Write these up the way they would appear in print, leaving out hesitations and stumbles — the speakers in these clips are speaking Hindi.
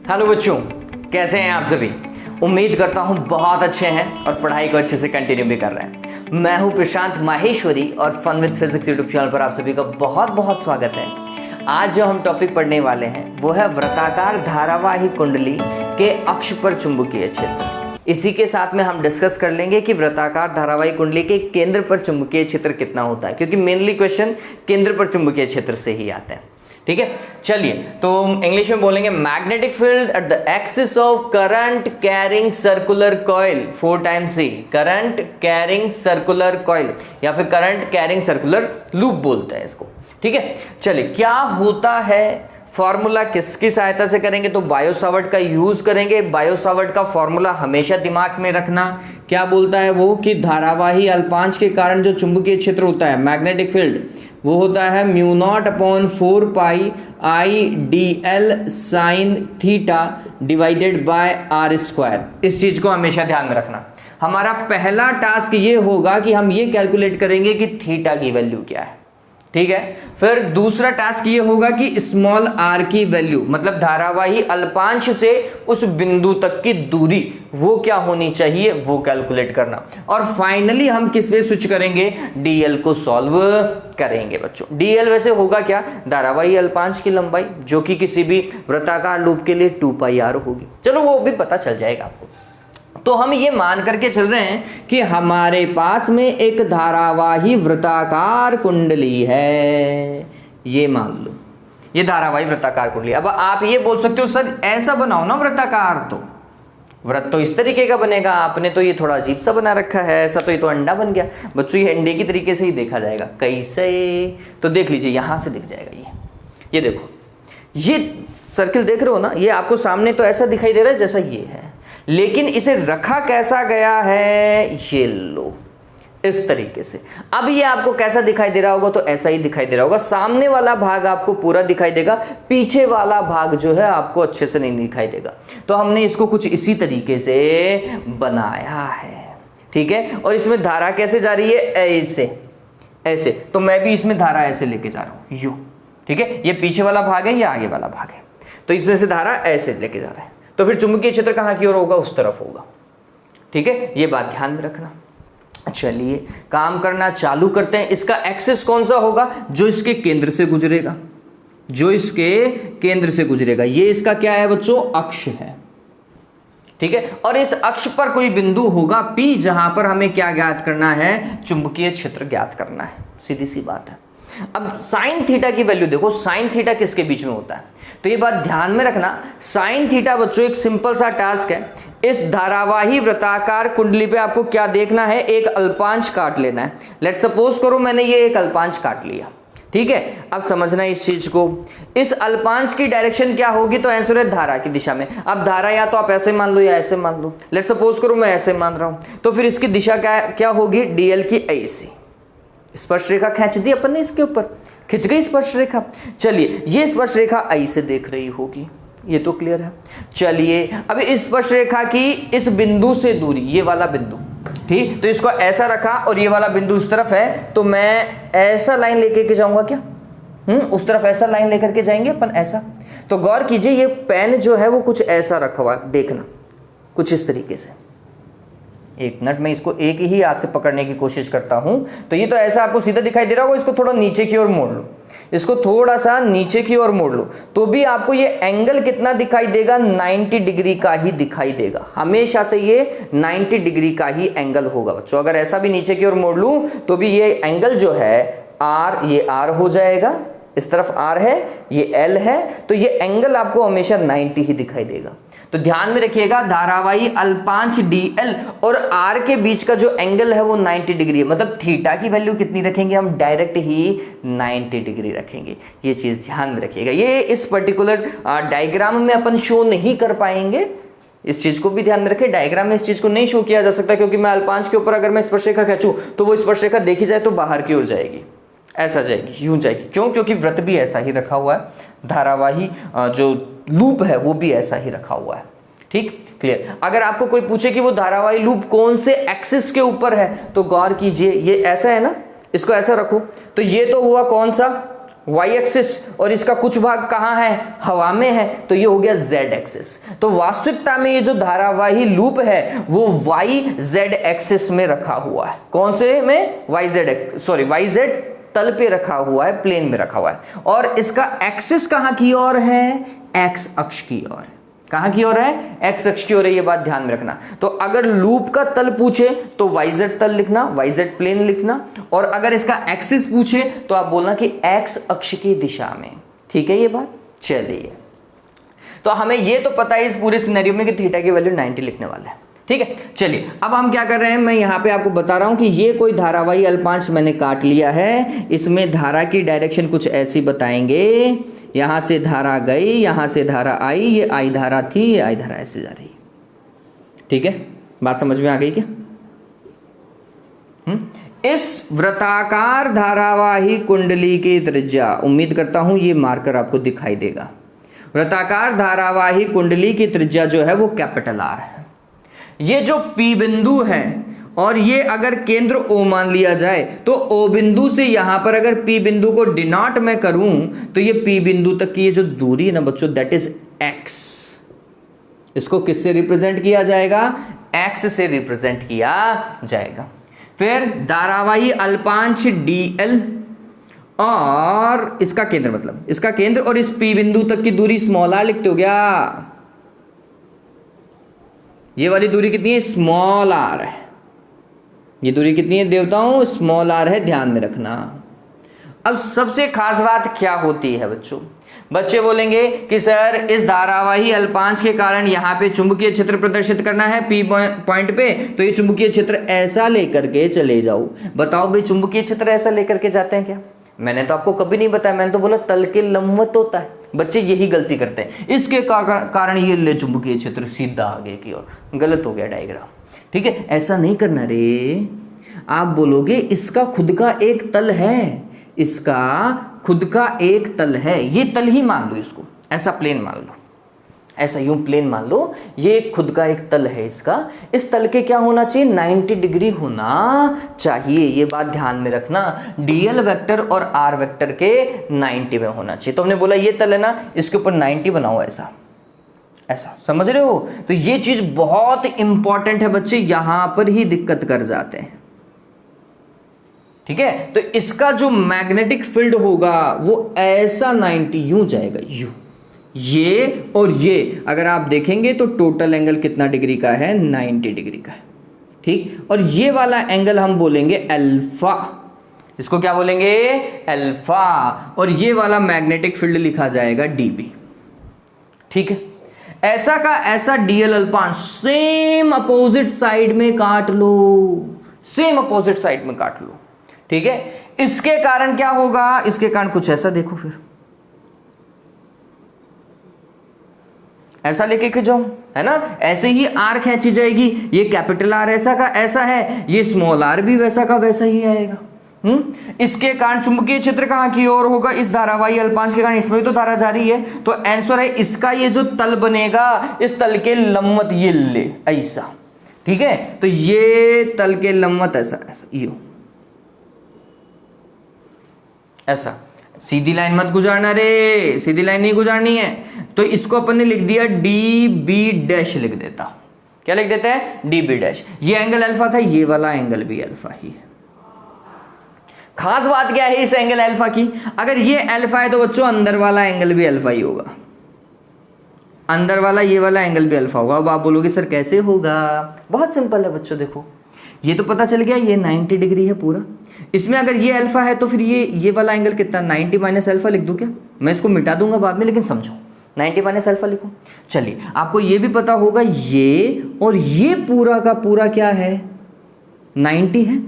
हेलो बच्चों, कैसे हैं आप सभी। उम्मीद करता हूं बहुत अच्छे हैं और पढ़ाई को अच्छे से कंटिन्यू भी कर रहे हैं। मैं हूं प्रशांत माहेश्वरी और fun with physics YouTube channel पर आप सभी का बहुत बहुत स्वागत है। आज जो हम टॉपिक पढ़ने वाले हैं वो है वृत्ताकार धारावाही कुंडली के अक्ष पर चुंबकीय क्षेत्र। इसी के साथ में हम डिस्कस कर लेंगे कि वृत्ताकार धारावाही कुंडली के केंद्र पर चुंबकीय क्षेत्र कितना होता है, क्योंकि मेनली क्वेश्चन केंद्र पर चुंबकीय क्षेत्र से ही आता है। ठीक है, चलिए तो इंग्लिश में बोलेंगे magnetic field at the axis of current carrying circular coil 4 times c, current carrying circular coil या फिर करंट कैरिंग सर्कुलर लूप बोलते हैं इसको। ठीक है, चलिए क्या होता है, फॉर्मूला किसकी सहायता से करेंगे, तो बायो सावर्ट का यूज करेंगे। बायो सावर्ट का फॉर्मूला हमेशा दिमाग में रखना। क्या बोलता है वो कि धारावाही अल्पांश के कारण जो चुंबकीय क्षेत्र होता है मैग्नेटिक फील्ड वो होता है μ0/4 पाई IdL sin theta divided bye r²। इस चीज को हमेशा ध्यान में रखना। हमारा पहला टास्क ये होगा कि हम ये कैलकुलेट करेंगे कि थीटा की वैल्यू क्या है। ठीक है, फिर दूसरा टास्क ये होगा कि स्मॉल r की वैल्यू, मतलब धारावाही अल्पांश से उस बिंदु तक की दूरी वो क्या होनी चाहिए वो कैलकुलेट करना। और फाइनली हम किस पे स्विच करेंगे, dl को सॉल्व करेंगे बच्चों। dl वैसे होगा क्या, धारावाही अल्पांश की लंबाई जो कि किसी भी वृत्ताकार लूप के लिए 2πr होगी। चलो वो भी पता चल जाएगा आपको। तो हम ये मान करके चल रहे हैं कि हमारे पास में एक धारावाही वृत्ताकार कुंडली है, ये मान लो ये धारावाही वृत्ताकार कुंडली। अब आप ये बोल सकते हो सर ऐसा बनाओ ना वृत्ताकार, तो वृत्त तो इस तरीके का बनेगा, आपने तो ये थोड़ा अजीब सा बना रखा है, ऐसा तो ये तो अंडा बन गया। बच्चों ये अंडे की तरीके से ही देखा जाएगा। कैसे, तो देख लीजिए यहां से दिख जाएगा। ये देखो, ये सर्किल देख रहे हो ना, ये आपको सामने तो ऐसा दिखाई दे रहा है जैसा ये है, लेकिन इसे रखा कैसा गया है, ये लो इस तरीके से। अब ये आपको कैसा दिखाई दे रहा होगा, तो ऐसा ही दिखाई दे रहा होगा। सामने वाला भाग आपको पूरा दिखाई देगा, पीछे वाला भाग जो है आपको अच्छे से नहीं दिखाई देगा। तो हमने इसको कुछ इसी तरीके से बनाया है। ठीक है, और इसमें धारा कैसे जा रही है, ऐसे ऐसे। तो मैं भी इसमें धारा ऐसे लेके जा रहा हूं, यू। ठीक है, ये पीछे वाला भाग है, ये आगे वाला भाग है, तो इसमें से धारा ऐसे लेके जा रहा है। तो फिर चुंबकीय क्षेत्र कहाँ की ओर होगा, उस तरफ होगा। ठीक है, ये बात ध्यान में रखना। चलिए काम करना चालू करते हैं। इसका एक्सिस कौन सा होगा, जो इसके केंद्र से गुजरेगा, जो इसके केंद्र से गुजरेगा। ये इसका क्या है बच्चों, अक्ष है। ठीक है, और इस अक्ष पर कोई बिंदु होगा P, जहां पर हमें क्या ज्ञात करना है, चुंबकीय क्षेत्र ज्ञात करना है। सीधी सी बात है। अब साइन थीटा की वैल्यू देखो, साइन थीटा किसके बीच में होता है, तो ये बात ध्यान में रखना। साइन थीटा बच्चों एक सिंपल सा टास्क है। इस धारावाही वृत्ताकार कुंडली पे आपको क्या देखना है, एक अल्पांश काट लेना है। लेट सपोज करो मैंने ये एक अल्पांश काट लिया। ठीक है, अब समझना इस चीज को, इस अल्पांश की डायरेक्शन क्या होगी, तो आंसर है धारा की दिशा में। अब धारा या तो आप ऐसे मान लो या ऐसे मान लो। लेट सपोज करो मैं ऐसे मान रहा हूं, तो फिर इसकी दिशा क्या होगी, dl की ऐसी। स्पर्श रेखा खींच दी अपन ने, इसके ऊपर खिंच गई स्पर्श रेखा। चलिए ये स्पर्श रेखा ऐसे देख रही होगी, ये तो क्लियर है। चलिए अब इस स्पर्श रेखा की इस बिंदु से दूरी, ये वाला बिंदु, ठीक, तो इसको ऐसा रखा और ये वाला बिंदु इस तरफ है, तो मैं ऐसा लाइन लेकर के जाऊंगा क्या, उस तरफ ऐसा लाइन लेकर के जाएंगे अपन, ऐसा। तो गौर कीजिए ये पेन जो है वो कुछ ऐसा रखा हुआ, देखना कुछ इस तरीके से। एक मिनट में इसको एक ही हाथ से पकड़ने की कोशिश करता हूं, तो ये तो ऐसा आपको सीधा दिखाई दे रहा होगा। इसको थोड़ा नीचे की ओर मोड़ लो, इसको थोड़ा सा नीचे की ओर मोड़ लो, तो भी आपको ये एंगल कितना दिखाई देगा, 90 डिग्री का ही दिखाई देगा। हमेशा से ये 90 डिग्री का ही एंगल होगा बच्चों। अगर ऐसा भी नीचे की ओर मोड़ लूं तो भी ये एंगल जो है R, ये R हो जाएगा, इस तरफ R है, ये L है, तो ये एंगल आपको हमेशा 90 ही दिखाई देगा। तो ध्यान में रखिएगा, धारावाही अल्पांश dl और r के बीच का जो एंगल है वो 90 डिग्री है। मतलब थीटा की वैल्यू कितनी रखेंगे हम, डायरेक्ट ही 90 डिग्री रखेंगे। ये चीज ध्यान में रखिएगा। ये इस पर्टिकुलर डायग्राम में अपन शो नहीं कर पाएंगे, इस चीज को भी ध्यान में रखें। डायग्राम में इस चीज को नहीं शो किया जा सकता, क्योंकि मैं अल्पांश के ऊपर अगर मैं स्पर्शरेखा खींचूं तो वो स्पर्शरेखा देखी जाए तो बाहर की ओर जाएगी, ऐसा जाएगी, यूं जाएगी। क्यों, क्योंकि वृत्त भी ऐसा ही रखा हुआ है, धारावाही जो लूप है वो भी ऐसा ही रखा हुआ है। ठीक, क्लियर। अगर आपको कोई पूछे कि वो धारावाही लूप कौन से एक्सिस के ऊपर है, तो गौर कीजिए ये ऐसा है ना, इसको ऐसा रखो, तो ये तो हुआ कौन सा, y एक्सिस, और इसका कुछ भाग कहाँ है, हवा में है, तो ये हो गया z एक्सिस। तो वास्तविकता में ये जो धारावाही लूप है वो yz एक्सिस में रखा हुआ है। कौन से में, yz तल पे रखा हुआ है, प्लेन में रखा हुआ है, और इसका एक्सिस कहां की ओर है, x अक्ष की ओर है। कहां की ओर है, x अक्ष की ओर है, ये बात ध्यान में रखना। तो अगर लूप का तल पूछे तो yz तल लिखना, yz प्लेन लिखना, और अगर इसका एक्सिस पूछे तो आप बोलना कि x अक्ष की दिशा में। ठीक है ये बात। चलिए, तो हमें ये तो पता है इस पूरे सिनेरियो में कि थीटा की वैल्यू 90 लिखने वाला है। ठीक है, चलिए अब हम क्या कर रहे हैं, मैं यहां पे आपको बता रहा हूं कि ये कोई धारावाही अल्पांश मैंने काट लिया है। इसमें धारा की डायरेक्शन कुछ ऐसी बताएंगे, यहां से धारा गई, यहां से धारा आई, ये आई धारा थी, ये आई धारा ऐसे जा रही। ठीक है, बात समझ में आ गई क्या? इस वृत्ताकार धारावाही कुंडली की त्रिज्या, उम्मीद करता हूं ये मार्कर आपको दिखाई देगा। वृत्ताकार धारावाही कुंडली की त्रिज्या जो है वो कैपिटल R है। ये जो P बिंदु है और ये अगर केंद्र O मान लिया जाए तो O बिंदु से यहां पर अगर P बिंदु को डिनोट मैं करूं तो ये P बिंदु तक की ये जो दूरी है ना बच्चों, दैट इज x। इसको किससे रिप्रेजेंट किया जाएगा, x से रिप्रेजेंट किया जाएगा। फिर धारावाही अल्पांश dl और इसका केंद्र, मतलब इसका केंद्र और इस P बिंदु तक की दूरी स्मॉल r लिखते हो क्या? ये वाली दूरी कितनी है, स्मॉल r है। ये दूरी कितनी है देवताओं, स्मॉल r है, ध्यान में रखना। अब सबसे खास बात क्या होती है बच्चों, बच्चे बोलेंगे कि सर इस धारावाही अल्पांश के कारण यहाँ पे चुंबकीय क्षेत्र प्रदर्शित करना है P पॉइंट पे, तो ये चुंबकीय क्षेत्र ऐसा लेकर के चले जाओ। बताओ भाई चुंबकीय क्षेत्र ऐसा लेकर के जाते हैं क्या? मैंने तो आपको कभी नहीं बताया, मैंने तो बोला तल के लंबवत होता है। बच्चे यही गलती करते हैं, इसके कारण ये ले चुंबकीय क्षेत्र सीधा आगे की ओर, गलत हो गया डायग्राम। ठीक है, ऐसा नहीं करना रे। आप बोलोगे इसका खुद का एक तल है, इसका खुद का एक तल है, ये तल ही मान लो, इसको ऐसा प्लेन मान लो, ऐसा यूं प्लेन मान लो, ये खुद का एक तल है इसका। इस तल के क्या होना चाहिए, 90 डिग्री होना चाहिए। ये बात ध्यान में रखना, डीएल वेक्टर और आर वेक्टर के 90 में होना चाहिए। तो हमने बोला ये तल है ना, इसके ऊपर 90 बनाओ, ऐसा ऐसा, समझ रहे हो? तो ये चीज बहुत इंपॉर्टेंट है बच्चे, यहां पर ही दिक्कत कर जाते हैं। ठीक है, तो इसका जो मैग्नेटिक फील्ड होगा वो ऐसा 90 यूं जाएगा, यूं, ये और ये अगर आप देखेंगे तो टोटल एंगल कितना डिग्री का है, 90 डिग्री का है। ठीक, और ये वाला एंगल हम बोलेंगे अल्फा, इसको क्या बोलेंगे, अल्फा, और ये वाला मैग्नेटिक फील्ड लिखा जाएगा डीबी। ठीक है, ऐसा का ऐसा डीएल अल्पांश सेम अपोजिट साइड में काट लो, सेम अपोजिट साइड में काट लो। ठीक है, इसके कारण क्या होगा, इसके कारण कुछ ऐसा देखो, फिर ऐसा लेके के जाओ, है ना, ऐसे ही आर खींची जाएगी। ये कैपिटल आर ऐसा का ऐसा है, ये स्मॉल आर भी वैसा का वैसा ही आएगा। इसके कारण चुंबकीय क्षेत्र कहां की ओर होगा, इस धारावाही अल्पांश के कारण इसमें भी तो धारा जा रही है, तो आंसर है इसका ये जो तल बनेगा, इस तल के लंबवत ये ले ऐसा। ठीक है, तो ये तल के लंबवत ऐसा ऐसा, यूं ऐसा, सीधी लाइन मत गुजारना रे, सीधी लाइन नहीं गुजारनी है। तो इसको अपन ने लिख दिया डी बी डैश, लिख देता, क्या लिख देते हैं, डी बी डैश। ये एंगल अल्फा था, ये वाला एंगल भी अल्फा ही है। खास बात क्या है इस एंगल अल्फा की, अगर ये अल्फा है तो बच्चों अंदर वाला एंगल भी अल्फा ही होगा, अंदर वाला ये वाला एंगल भी अल्फा होगा। अब आप बोलोगे सर कैसे होगा, बहुत सिंपल है बच्चों, देखो ये तो पता चल गया, ये 90 डिग्री है पूरा, इसमें अगर ये अल्फा है तो फिर ये वाला एंगल कितना, 90 माइनस अल्फा लिख दूं क्या, मैं इसको मिटा दूंगा बाद में, लेकिन समझो 90 माइनस अल्फा लिखो। चलिए, आपको ये भी पता होगा ये और ये पूरा का पूरा क्या है, 90 है।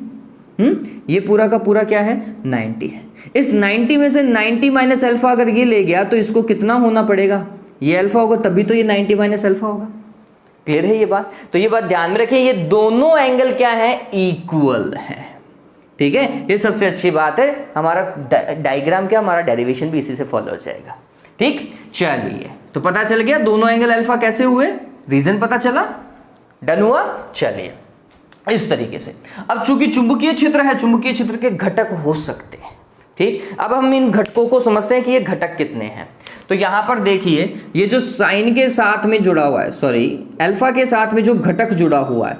ये पूरा का पूरा क्या है, 90 है। इस 90 में से 90 माइनस अल्फा अगर ये ले गया तो इसको कितना होना पड़ेगा, ये अल्फा होगा, तभी तो ये 90 माइनस अल्फा होगा। क्लियर है ये बात? तो ये बात ध्यान में रखिए, ये दोनों एंगल क्या है, इक्वल है। ठीक है, ये सबसे अच्छी बात है, हमारा डायग्राम क्या, हमारा डेरिवेशन भी इसी से फॉलो हो जाएगा। ठीक, चलिए, तो पता चल गया दोनों एंगल अल्फा कैसे हुए, रीजन पता चला, डन हुआ। चलिए, इस तरीके से अब चूंकि चुंबकीय क्षेत्र है, चुंबकीय क्षेत्र के घटक हो सकते हैं, ठीक, अब हम इन घटकों को समझते हैं कि ये घटक कितने हैं। तो यहां पर देखिए, ये जो साइन के साथ में जुड़ा हुआ है, सॉरी अल्फा के साथ में जो घटक जुड़ा हुआ है,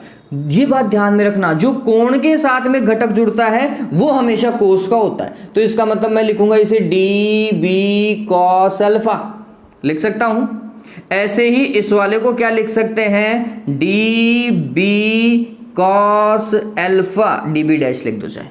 ये बात ध्यान में रखना, जो कोण के साथ में घटक जुड़ता है वो हमेशा कोस का होता है। तो इसका मतलब मैं लिखूंगा इसे डी बी कॉस अल्फा लिख सकता हूं। ऐसे ही इस वाले को क्या लिख सकते हैं, d b cos alpha, d b dash लिख दो चाहे,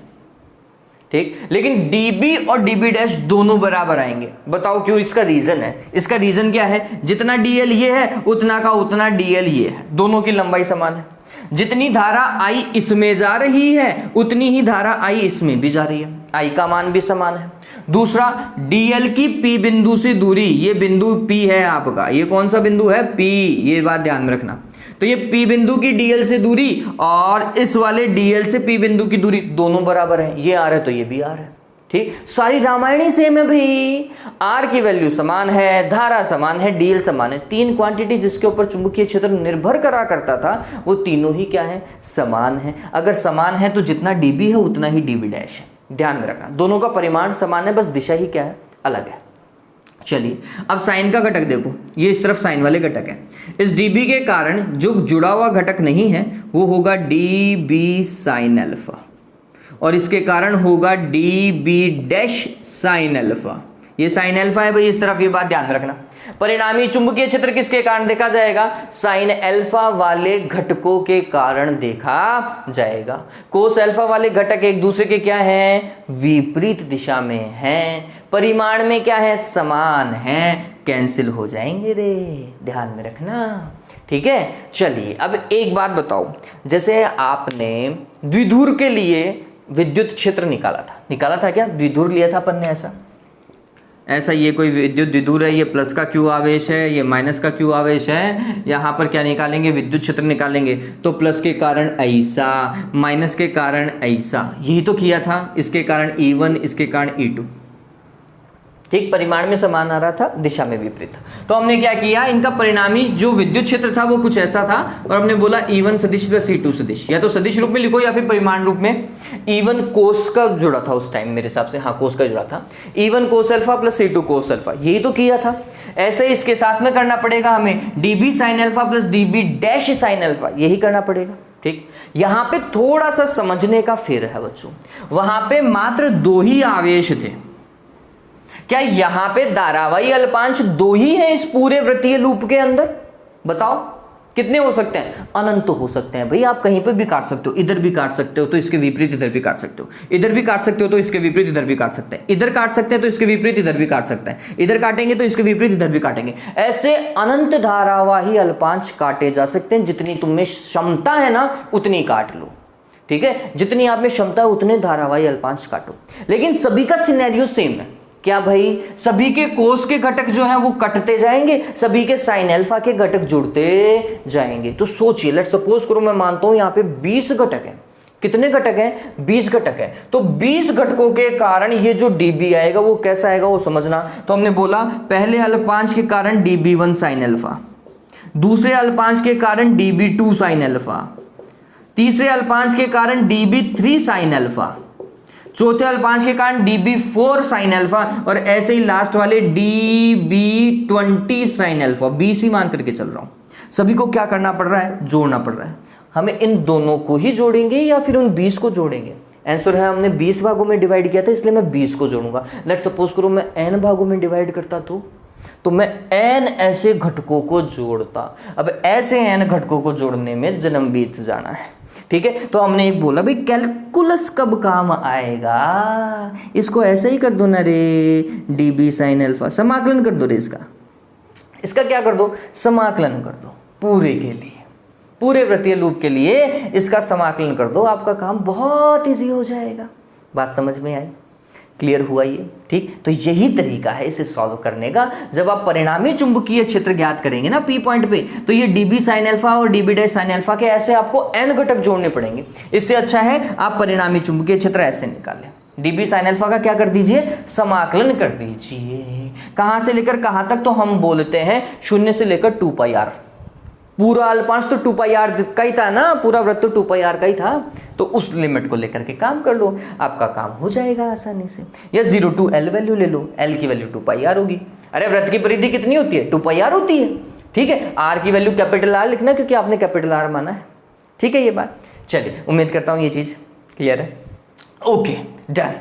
ठीक। लेकिन db और db डैश दोनों बराबर आएंगे, बताओ क्यों? इसका रीजन है, इसका रीजन क्या है, जितना dl ये है उतना का उतना dl ये है, दोनों की लंबाई समान है। जितनी धारा I इसमें जा रही है उतनी ही धारा I इसमें भी जा रही है, I का मान भी समान है। दूसरा, dl की P बिंदु से दूरी, ये बिंदु P है आपका, ये कौन सा बिंदु है, P, ये बात ध्यान में रखना। तो ये P बिंदु की dl से दूरी और इस वाले dl से P बिंदु की दूरी दोनों बराबर है, ये r है तो ये भी r है, ठीक। सारी रामायणी सेम है भाई, r की वैल्यू समान है, धारा समान है, dl समान है। तीन क्वांटिटी जिसके ऊपर चुंबकीय क्षेत्र निर्भर करा करता था वो तीनों ही क्या है, समान है। अगर समान है तो जितना db है उतना ही db डैश है, ध्यान में रखना। दोनों का परिमाण समान है, बस दिशा ही क्या है, अलग है। चलिए अब साइन का घटक देखो, ये इस तरफ साइन वाले घटक है। इस db के कारण जो जुड़ा हुआ घटक नहीं है वो होगा db साइन अल्फा, और इसके कारण होगा db डैश साइन अल्फा। ये साइन अल्फा है भाई इस तरफ, ये बात ध्यान रखना। परिणामी चुंबकीय क्षेत्र किसके कारण देखा जाएगा, साइन अल्फा वाले घटकों के कारण देखा जाएगा। कोस अल्फा वाले घटक एक दूसरे के क्या हैं, विपरीत दिशा में हैं, परिमाण में क्या है, समान है, कैंसिल हो जाएंगे रे, ध्यान में रखना, ठीक है। चलिए अब एक बात बताओ, जैसे आपने द्विध्रुव के लिए विद्युत क्षेत्र निकाला था क्या, द्विध्रुव लिया था अपन ने, ऐसा ये कोई विद्युत द्विध्रुव है, ये प्लस का क्यू आवेश है, ये माइनस का क्यू आवेश है, यहाँ पर क्या निकालेंगे, विद्युत क्षेत्र निकालेंगे। तो प्लस के कारण ऐसा, माइनस के कारण ऐसा, यही तो किया था। इसके कारण E1, इसके कारण E2, ठीक। परिमाण में समान आ रहा था, दिशा में विपरीत। तो हमने क्या किया, इनका परिणामी जो विद्युत क्षेत्र था वो कुछ ऐसा था, और हमने बोला E1 सदिश प्लस E2 सदिश, या तो सदिश रूप में लिखो या फिर परिमाण रूप में। E1 कोस का जुड़ा था उस टाइम मेरे हिसाब से, हाँ कोस का जुड़ा था, E1 cos alpha plus E2 cos alpha, यही तो किया था। ऐसे इसके साथ में करना पड़ेगा हमें, db sine alpha plus db dash sine alpha, यही करना पड़ेगा, ठीक। यहाँ पे थोड़ा सा समझने का फेर है बच्चों, वहां पे मात्र दो ही आवेश थे, क्या यहां पे धारावाही अल्पांश दो ही है इस पूरे वृत्तीय लूप के अंदर, बताओ कितने हो सकते हैं, अनंत हो सकते हैं भाई। आप कहीं पे भी काट सकते हो, इधर भी काट सकते हो तो इसके विपरीत इधर भी काट सकते हो, इधर भी काट सकते हो तो इसके विपरीत इधर भी काट सकते हैं, इधर काट सकते हैं तो इसके विपरीत इधर भी काट सकते हैं, इधर काटेंगे तो इसके विपरीत इधर भी काटेंगे। ऐसे अनंत धारावाही अल्पांश काटे जा सकते हैं, जितनी तुम में क्षमता है ना उतनी काट लो, ठीक है। जितनी आप में क्षमता है उतने धारावाही अल्पांश काटो। लेकिन सभी का सिनेरियो सेम है, क्या भाई, सभी के कोस के घटक जो हैं वो कटते जाएंगे, सभी के साइन अल्फा के घटक जुड़ते जाएंगे। तो सोचिए, लेट्स सपोज करो मैं मानता हूं यहाँ पे 20 घटक हैं, कितने घटक हैं, 20 घटक है। तो 20 घटकों के कारण ये जो db आएगा वो कैसा आएगा वो समझना। तो हमने बोला पहले अल्पांश के कारण db1 साइन अल्फा, दूसरे अल्पांश के कारण db2 साइन अल्फा, तीसरे अल्पांश के कारण db3 साइन अल्फा, चौथे अल्पांश के कारण db4 साइन अल्फा, और ऐसे ही लास्ट वाले db20 साइन अल्फा। 20 ही मान करके चल रहा हूं। सभी को क्या करना पड़ रहा है, जोड़ना पड़ रहा है। हमें इन दोनों को ही जोड़ेंगे या फिर उन 20 को जोड़ेंगे। आंसर है हमने 20 भागों में डिवाइड किया था, इसलिए मैं 20 को जोड़ूंगा। लेट सपोज करो मैं n भागों में डिवाइड करता तो मैं n ऐसे घटकों को जोड़ता। अब ऐसे n घटकों को जोड़ने में जन्म बीत जाना है, ठीक है। तो हमने एक बोला भाई कैलकुलस कब काम आएगा, इसको ऐसे ही कर दो ना रे, db साइन अल्फा, समाकलन कर दो रे, इसका क्या कर दो, समाकलन कर दो पूरे के लिए, पूरे वृत्तीय लूप के लिए इसका समाकलन कर दो, आपका काम बहुत इजी हो जाएगा। बात समझ में आई, क्लियर हुआ ये, ठीक। तो यही तरीका है इसे सॉल्व करने का। जब आप परिणामी चुंबकीय क्षेत्र ज्ञात करेंगे ना P पॉइंट पे, तो ये db साइन अल्फा और db डैश साइन अल्फा के ऐसे आपको n घटक जोड़ने पड़ेंगे। इससे अच्छा है आप परिणामी चुंबकीय क्षेत्र ऐसे निकालें, db साइन अल्फा का क्या कर दीजिए, समाकलन कर दीजिए। कहां से लेकर कहां तक, तो हम बोलते हैं 0 से लेकर 2 पाई r, पूरा अल्पांश तो 2πr का ही था ना, पूरा वृत्त तो 2πr का ही था, तो उस लिमिट को लेकर के काम कर लो, आपका काम हो जाएगा आसानी से। या 0 to l वैल्यू ले लो, l की वैल्यू 2πr होगी। अरे वृत्त की परिधि कितनी होती है? 2πr होती है, ठीक है। r की वैल्यू कैपिटल R लिखना, क्योंकि आपने कैपिटल R माना है, ठीक है ये बात। चलिए, उम्मीद करता हूँ ये चीज़ क्लियर है। Okay, done.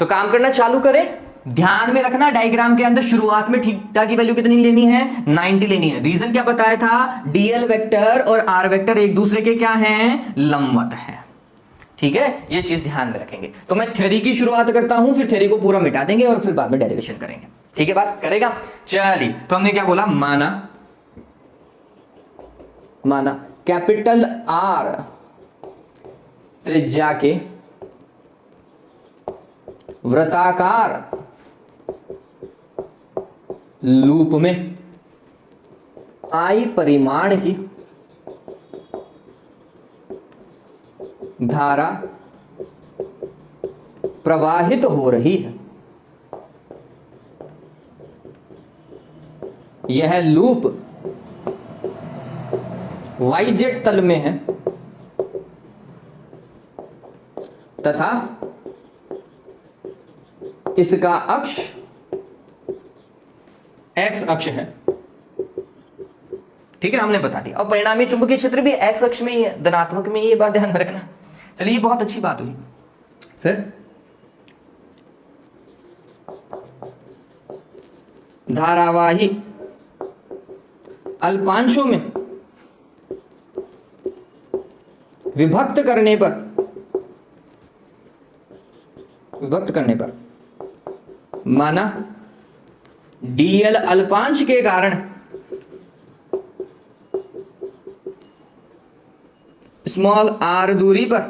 तो काम करना चालू करें। ध्यान में रखना, डायग्राम के अंदर शुरुआत में थीटा की वैल्यू कितनी लेनी है? 90 लेनी है। रीजन क्या बताया था? डीएल वेक्टर और आर वेक्टर एक दूसरे के क्या हैं? लंबवत हैं, ठीक है। ये चीज ध्यान में रखेंगे। तो मैं थ्योरी की शुरुआत करता हूं, फिर थ्योरी को पूरा मिटा देंगे और फिर बाद में डेरिवेशन करेंगे, ठीक है। बात करेगा। चलिए, तो हमने क्या बोला? माना कैपिटल आर त्रिज्या के वृत्ताकार लूप में I परिमाण की धारा प्रवाहित हो रही है। यह लूप YZ तल में है तथा इसका अक्ष x अक्ष है, ठीक है, हमने बता दिया। और परिणामी चुंबकीय क्षेत्र भी x अक्ष में ही है, धनात्मक में, ये बात ध्यान में रखना। चलिए, ये बहुत अच्छी बात हुई। फिर धारावाही अल्पांशों में विभक्त करने पर माना डीएल अल्पांश के कारण स्मॉल आर दूरी पर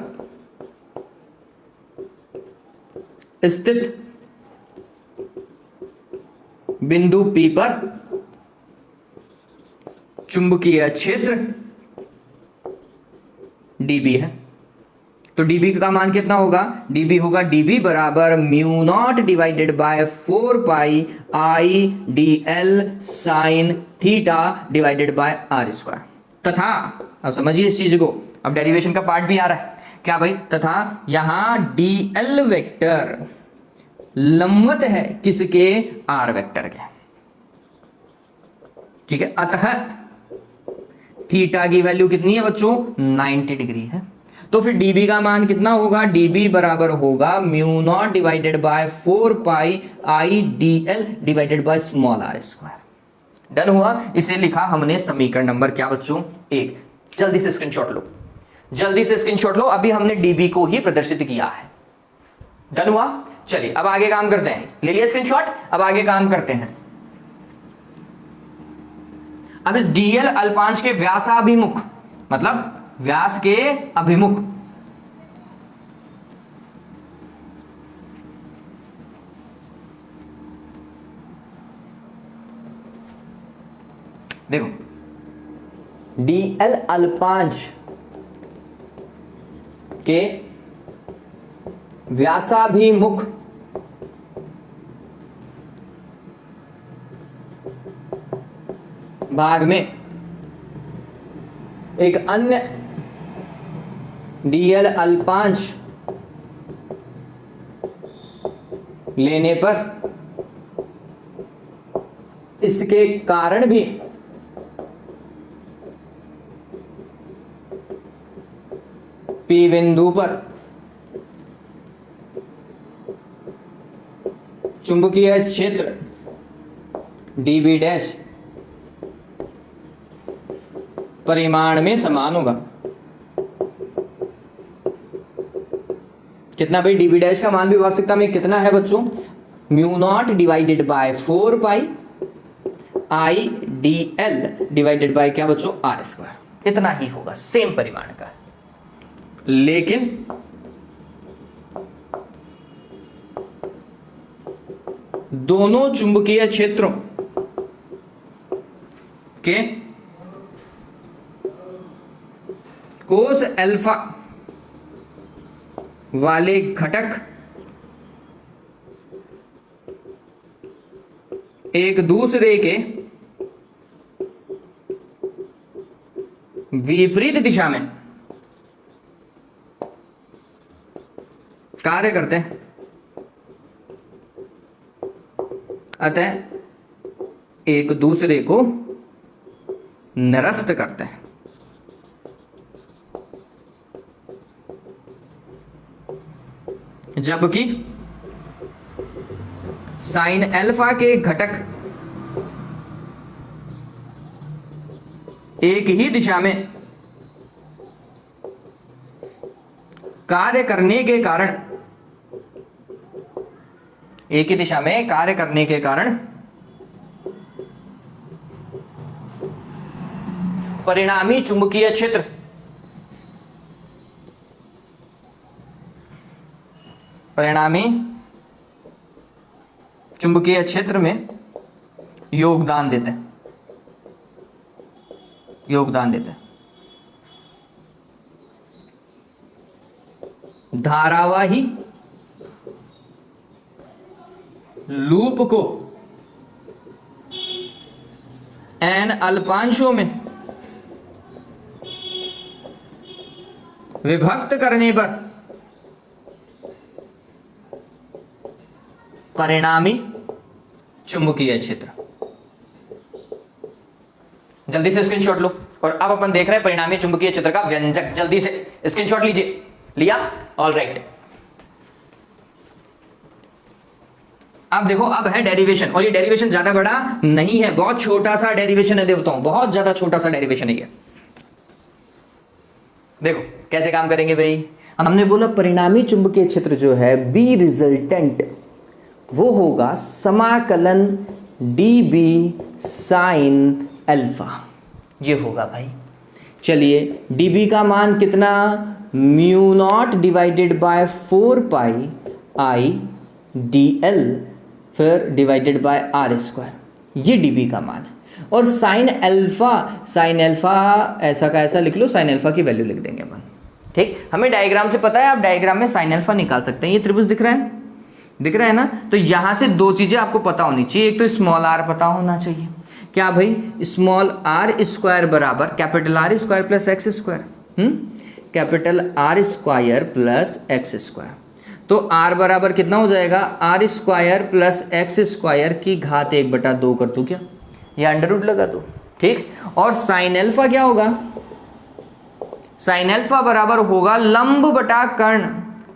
स्थित बिंदु P पर चुंबकीय क्षेत्र dB है। तो dB का मान कितना होगा? dB होगा dB बराबर mu naught divided by 4 pi i d l sine theta divided by r square. तथा, अब समझिए इस चीज को, अब डेरिवेशन का पार्ट भी आ रहा है। क्या भाई? तथा यहां dl वेक्टर लंबवत है किसके? r वेक्टर के, ठीक है। अतः थीटा की वैल्यू कितनी है बच्चों? 90 डिग्री है। तो फिर dB का मान कितना होगा? dB बराबर होगा mu naught divided by 4 pi i d l divided by small r square. Done हुआ। इसे लिखा हमने समीकरण नंबर क्या बच्चों? 1। जल्दी से स्क्रीनशॉट लो, जल्दी से स्क्रीनशॉट लो। अभी हमने dB को ही प्रदर्शित किया है। डन हुआ। चलिए, अब आगे काम करते हैं। ले लिया स्क्रीनशॉट? अब आगे काम करते हैं। अब इस डीएल अल्पांश के व्यासाभिमुख, मतलब व्यास के अभिमुख देखो, डीएल अल्पांश के व्यासाभिमुख भाग में एक अन्य डीएल अल्पांश लेने पर इसके कारण भी P बिंदु पर चुंबकीय क्षेत्र dB डैश परिमाण में समान होगा। कितना भाई? dB डैश का मान भी वास्तविकता में कितना है बच्चों? Mu naught divided by 4 pi i d l divided by क्या बच्चों? R square. इतना ही होगा, सेम परिमाण का। लेकिन दोनों चुंबकीय क्षेत्रों के कोस अल्फा वाले घटक एक दूसरे के विपरीत दिशा में कार्य करते हैं, अतः एक दूसरे को निरस्त करते हैं। जबकि साइन अल्फा के घटक एक ही दिशा में कार्य करने के कारण, एक ही दिशा में कार्य करने के कारण परिणामी चुंबकीय क्षेत्र में योगदान देते हैं। धारावाही लूप को n अल्पांशों में विभक्त करने पर परिणामी चुंबकीय क्षेत्र। जल्दी से स्क्रीनशॉट लो। और अब अपन देख रहे हैं परिणामी चुंबकीय क्षेत्र का व्यंजक। जल्दी से स्क्रीनशॉट लीजिए। लिया? All right. अब देखो, अब है डेरिवेशन, और ये डेरिवेशन ज्यादा बड़ा नहीं है, बहुत छोटा सा डेरिवेशन है देवताओं, बहुत ज्यादा छोटा सा डेरिवेशन है ये। देखो कैसे काम करेंगे भाई। हमने बोला परिणामी चुंबकीय क्षेत्र जो है बी रिजल्टेंट, वो होगा समाकलन डी बी साइन अल्फा, ये होगा भाई। चलिए dB का मान कितना, mu naught divided by 4 pi i d L, फिर डिवाइडेड बाय आर स्क्वायर, ये dB का मान है। और साइन अल्फा ऐसा का ऐसा लिख लो, साइन अल्फा की वैल्यू लिख देंगे अपन। ठीक, हमें डायग्राम से पता है, आप डायग्राम में साइन अल्फा निकाल सकते हैं। ये त्रिभुज दिख रहा है ना। तो यहां से दो चीजें आपको पता होनी चाहिए, एक तो स्मॉल r पता होना चाहिए। क्या भाई, स्मॉल r स्क्वायर बराबर capital R square plus x square, capital R square plus x square. तो r बराबर कितना हो जाएगा, r square plus x square की घात 1/2 कर दूं क्या, या अंडर रूट लगा दो। ठीक, और साइन अल्फा क्या होगा, साइन अल्फा बराबर होगा लंब बटा कर्ण,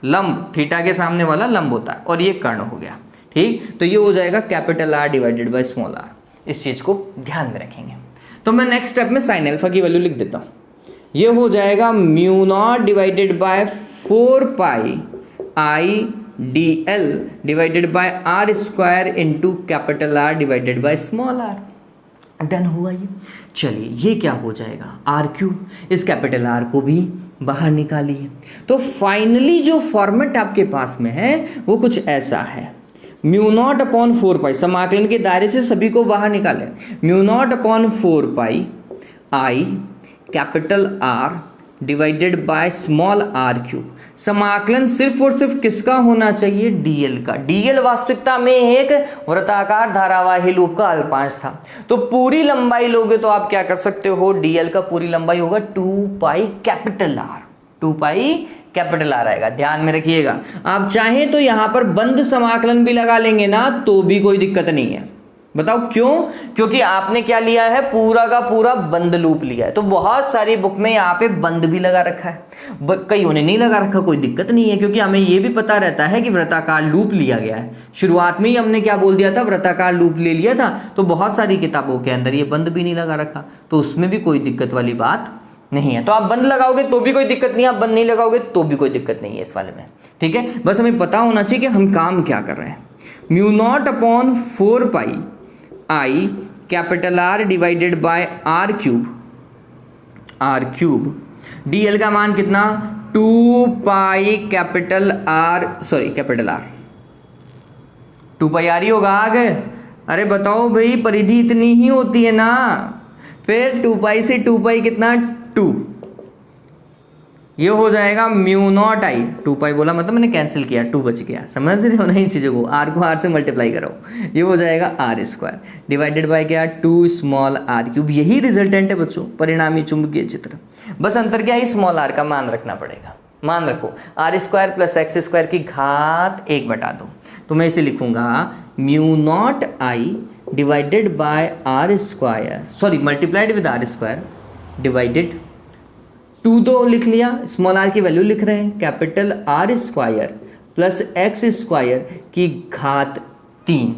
लंब थीटा के सामने वाला लंब होता है, और ये कर्ण हो गया। ठीक, तो ये हो जाएगा capital R divided by small r। इस चीज को ध्यान में रखेंगे। तो मैं नेक्स्ट स्टेप में साइन अल्फा की वैल्यू लिख देता हूं। ये हो जाएगा mu naught divided by 4 pi i d l divided by r square into capital R divided by small r। Done हुआ ये। चलिए ये क्या हो जाएगा, r3। इस कैपिटल R को भी बाहर निकालिए। तो फाइनली जो फॉर्मेट आपके पास में है वो कुछ ऐसा है, म्यू नॉट अपॉन 4 पाई, समाकलन के दायरे से सभी को बाहर निकालें, mu naught upon 4 pi I capital R divided by small r3। समाकलन सिर्फ और सिर्फ किसका होना चाहिए, dl का। dl वास्तविकता में एक वृत्ताकार धारावाही लूप का अल्पांश था। तो पूरी लंबाई लोगे तो आप क्या कर सकते हो, dl का पूरी लंबाई होगा 2 pi capital R, 2 pi capital R आएगा। ध्यान में रखिएगा, आप चाहें तो यहां पर बंद समाकलन भी लगा लेंगे ना, तो भी कोई दिक्कत नहीं है। बताओ क्यों, क्योंकि आपने क्या लिया है, पूरा का पूरा बंद लूप लिया है। तो बहुत सारी बुक में यहाँ पे बंद भी लगा रखा है, कईयों ने नहीं लगा रखा, कोई दिक्कत नहीं है, क्योंकि हमें ये भी पता रहता है कि वृत्ताकार लूप लिया गया है। शुरुआत में ही हमने क्या बोल दिया था, वृत्ताकार लूप ले लिया था। तो बहुत सारी किताबों के अंदर ये बंद भी नहीं लगा रखा, तो उसमें भी कोई दिक्कत वाली बात नहीं है। तो आप बंद लगाओगे तो भी कोई दिक्कत नहीं है, आप बंद नहीं लगाओगे तो भी कोई दिक्कत नहीं है इस वाले में। ठीक है, बस हमें पता होना चाहिए कि हम काम क्या कर रहे हैं। म्यू नॉट अपॉन 4 पाई आई capital R divided bye r cube, dl का मान कितना, 2 पाई कैपिटल R, 2 पाई R ही होगा आगे। अरे बताओ भाई, परिधि इतनी ही होती है ना। फिर 2 पाई से 2 पाई कितना, 2, ये हो जाएगा म्यू नॉट आई, 2 पाई बोला मतलब मैंने कैंसिल किया, 2 बच गया, समझ रहे हो नहीं चीज़ों को, आर को आर से मल्टीप्लाई करो, ये हो जाएगा आर स्क्वायर डिवाइडेड बाय क्या, 2 स्मॉल आर क्यूब। यही रिजल्टेंट है बच्चों परिणामी चुंबकीय क्षेत्र। बस अंतर क्या है, स्मॉल आर का मान रखना पड़ेगा। मान रखो r square plus x square की घात 1/2, तो मैं इसे लिखूंगा mu naught i divided by r square, sorry multiplied with r square divided 2 तो लिख लिया, स्मॉल आर की वैल्यू लिख रहे हैं, capital r square plus x square की घात 3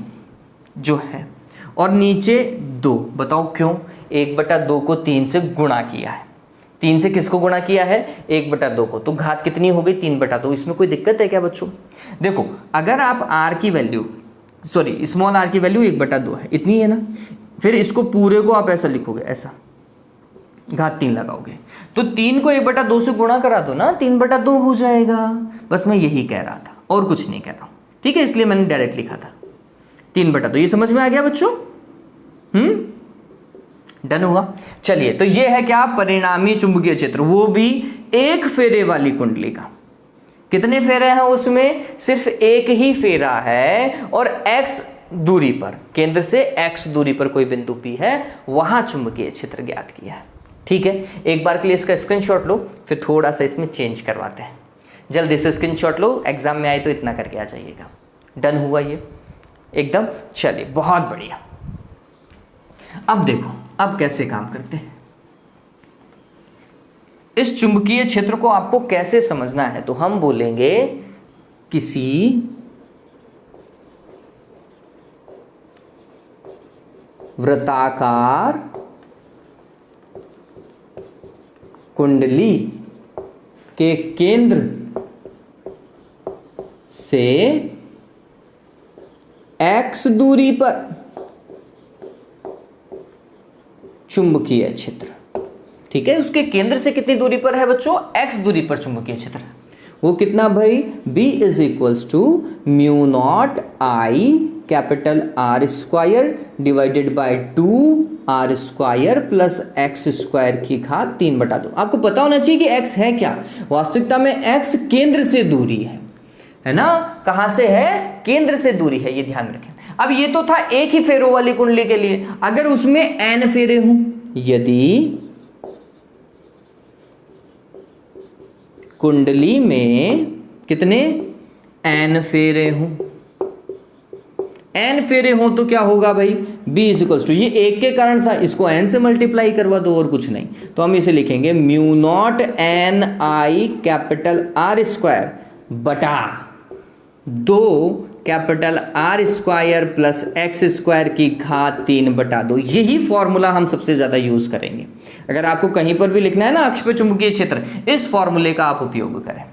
जो है, और नीचे 2। बताओ क्यों, 1/2 को 3 से गुणा किया है। 3 से किसको गुणा किया है, 1/2 को, तो घात कितनी हो गई, 3/2। इसमें कोई दिक्कत है क्या बच्चों? देखो अगर आप आर की वैल्यू, सॉरी स्मॉल आर की वैल्यू 1/2 है, इतनी है ना, फिर इसको पूरे को आप ऐसा लिखोगे, ऐसा घात 3 लगाओगे, तो 3 को 1/2 से गुणा करा दो ना, 3/2 हो जाएगा। बस मैं यही कह रहा था और कुछ नहीं कह रहा हूँ, ठीक है, इसलिए मैंने डायरेक्ट लिखा था 3/2। ये समझ में आ गया बच्चों? डन हुआ। चलिए, तो ये है क्या, परिणामी चुंबकीय क्षेत्र, वो भी एक फेरे वाली कुंडली का। कितने फेरे हैं उसमें, सिर्फ एक ही फेरा है, और x दूरी पर, केंद्र से x दूरी पर कोई बिंदु P है, वहां चुंबकीय क्षेत्र ज्ञात किया है। ठीक है, एक बार के लिए इसका स्क्रीनशॉट लो, फिर थोड़ा सा इसमें चेंज करवाते हैं। जल्दी से स्क्रीनशॉट लो, एग्जाम में आए तो इतना करके आ जाइएगा। डन हुआ ये एकदम। चलिए बहुत बढ़िया। अब देखो अब कैसे काम करते हैं, इस चुंबकीय क्षेत्र को आपको कैसे समझना है, तो हम बोलेंगे किसी वृत्ताकार कुंडली के केंद्र से x दूरी पर चुंबकीय क्षेत्र, ठीक है, उसके केंद्र से कितनी दूरी पर है बच्चों, x दूरी पर चुंबकीय क्षेत्र, वो कितना भाई, B is equals to mu naught i capital r square divided by 2r square plus x square की घात 3/2। आपको पता होना चाहिए कि x है क्या, वास्तविकता में x केंद्र से दूरी है ना, कहां से है, केंद्र से दूरी है, ये ध्यान रखें। अब ये तो था एक ही फेरों वाली कुंडली के लिए, अगर उसमें n फेरे हों, यदि कुंडली में कितने n फेरे हों, n फेरे हों तो क्या होगा भाई, b इज इक्वल्स टू, ये एक के कारण था, इसको n से मल्टीप्लाई करवा दो और कुछ नहीं, तो हम इसे लिखेंगे mu naught n i capital r square बटा 2 capital r square plus x square की घात 3/2। यही फॉर्मूला हम सबसे ज्यादा यूज करेंगे। अगर आपको कहीं पर भी लिखना है ना अक्ष पे चुंबकीय क्षेत्र, इस फॉर्मूले का आप उपयोग करें।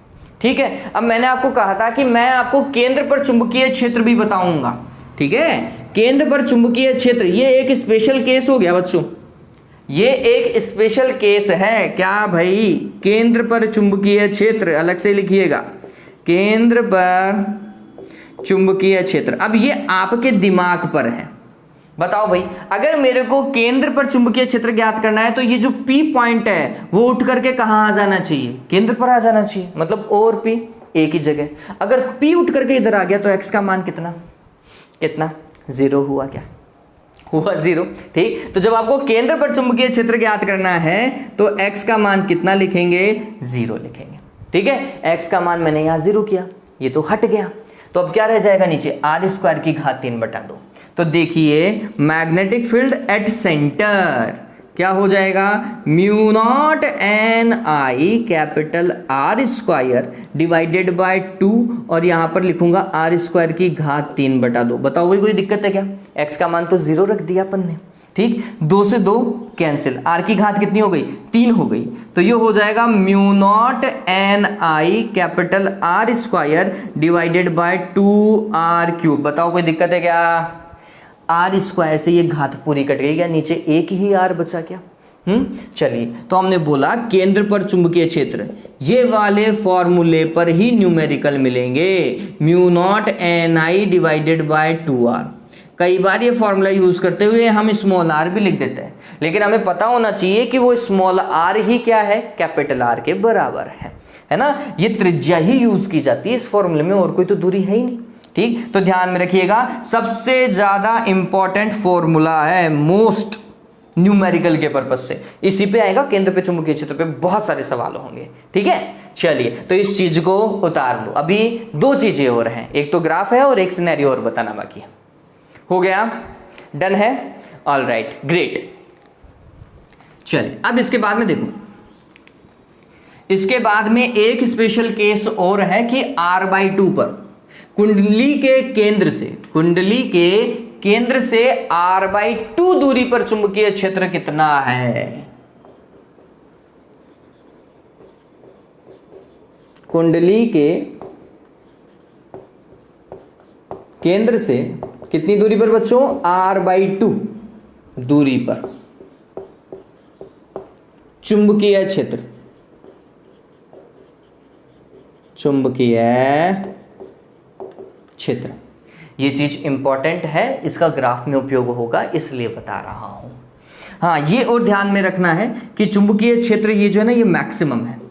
ठीक है, अब मैंने आपको कहा था कि मैं आपको केंद्र पर चुंबकीय क्षेत्र भी बताऊंगा, ठीक है, केंद्र पर चुंबकीय क्षेत्र, ये एक स्पेशल केस हो गया बच्चों, ये एक स्पेशल केस है क्या भाई, केंद्र पर चुंबकीय क्षेत्र, अलग से लिखिएगा, केंद्र पर चुंबकीय क्षेत्र। अब ये आपके दिमाग पर है, बताओ भाई, अगर मेरे को केंद्र पर चुंबकीय क्षेत्र ज्ञात करना है तो ये जो P पॉइंट है वो उठ करके कहाँ आ जाना चाहिए, केंद्र पर आ जाना चाहिए, मतलब O और P एक ही जगह। अगर P उठ करके इधर आ गया तो x का मान कितना, 0 हुआ, क्या हुआ, 0। ठीक, तो जब आपको केंद्र पर चुंबकीय क्षेत्र ज्ञात करना है तो x का मान कितना लिखेंगे, 0 लिखेंगे। ठीक है, x का मान मैंने यहाँ 0 किया, ये तो हट गया, तो अब क्या रह जाएगा नीचे, आर स्क्वायर की घात 3/2। तो देखिए मैग्नेटिक फील्ड एट सेंटर क्या हो जाएगा, mu naught n i capital r square divided by 2, और यहां पर लिखूंगा आर स्क्वायर की घात 3/2। बताओ भाई कोई दिक्कत है क्या, x का मान तो 0 रख दिया अपन ने। ठीक, 2 से 2 कैंसिल, आर की घात कितनी हो गई, 3 हो गई, तो ये हो जाएगा mu naught n i capital r square divided by 2r cube. बताओ कोई दिक्कत है क्या, आर स्क्वायर से ये घात पूरी कट गई, क्या नीचे एक ही आर बचा क्या। चलिए, तो हमने बोला केंद्र पर चुंबकीय क्षेत्र, ये वाले फॉर्मूले पर ही न्यूमेरिकल मिलेंगे, mu naught n i divided by 2r। कई बार ये फॉर्मूला यूज करते हुए हम स्मॉल आर भी लिख देते हैं, लेकिन हमें पता होना चाहिए कि वो स्मॉल आर ही क्या है, कैपिटल आर के बराबर है ना। ये त्रिज्या ही यूज की जाती है इस फॉर्मूले में, और कोई तो दूरी है ही नहीं। ठीक, तो ध्यान में रखिएगा, सबसे ज्यादा इंपॉर्टेंट फॉर्मूला है मोस्ट न्यूमेरिकल के पर्पज से, इसी पे आएगा। केंद्र पे चुंबकीय क्षेत्र पे बहुत सारे सवाल होंगे। ठीक है, चलिए तो इस चीज को उतार लो। अभी दो चीजें और हैं, एक तो ग्राफ है और एक सिनेरियो और बताना बाकी है। हो गया, डन है, ऑल राइट, ग्रेट। चलिए अब इसके बाद में देखो, इसके बाद में एक स्पेशल केस और है कि r/2 पर कुंडली के केंद्र से r/2 दूरी पर चुंबकीय क्षेत्र कितना है। कुंडली के केंद्र से कितनी दूरी पर बच्चों, r/2 दूरी पर चुंबकीय क्षेत्र, ये चीज इंपॉर्टेंट है, इसका ग्राफ में उपयोग होगा इसलिए बता रहा हूं। हाँ, ये और ध्यान में रखना है कि चुंबकीय क्षेत्र ये जो है ना, ये मैक्सिमम है।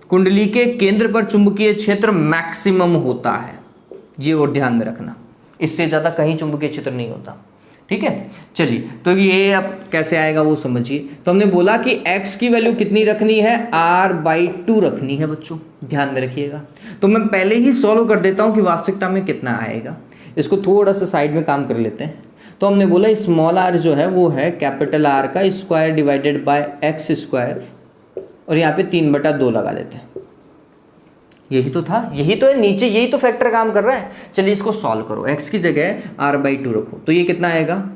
कुंडली के केंद्र पर चुंबकीय क्षेत्र मैक्सिमम होता है, ये और ध्यान में रखना, इससे ज्यादा कहीं चुंबकीय क्षेत्र नहीं होता। ठीक है, चलिए तो ये अब कैसे आएगा वो समझिए। तो हमने बोला कि x की वैल्यू कितनी रखनी है, r/2 रखनी है बच्चों, ध्यान में रखिएगा। तो मैं पहले ही सॉल्व कर देता हूं कि वास्तविकता में कितना आएगा। इसको थोड़ा सा साइड में काम कर लेते हैं। तो हमने बोला स्मॉल r जो है वो है कैपिटल R का square divided bye x square, और यहाँ पे 3/2 लगा देते हैं। यही तो था, यही तो है नीचे, यही तो फैक्टर काम कर रहा है। चलिए इसको सॉल्व करो, x की जगह r/2 रखो, तो ये कितना आएगा,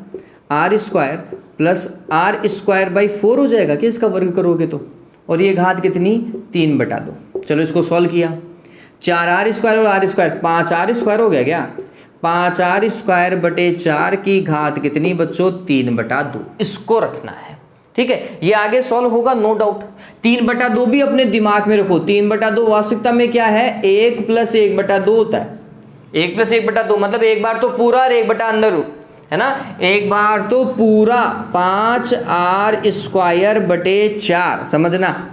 r स्क्वायर प्लस r²/4 हो जाएगा कि इसका वर्ग करोगे तो, और ये घात कितनी, 3/2। चलो इसको सॉल्व किया, 4r² और r², 5r² हो गया क्या, 5r²/4 की घात कितनी बच्चों, 3/2, इसको रखना है। ठीक है, ये आगे सॉल्व होगा नो डाउट। 3/2 भी अपने दिमाग में रखो, 3/2 वास्तविकता में क्या है, 1 + 1/2 होता है। 1 + 1/2 मतलब एक बार तो पूरा और एक बटा अंदर रूट, है ना। एक बार तो पूरा 5r²/4, समझना,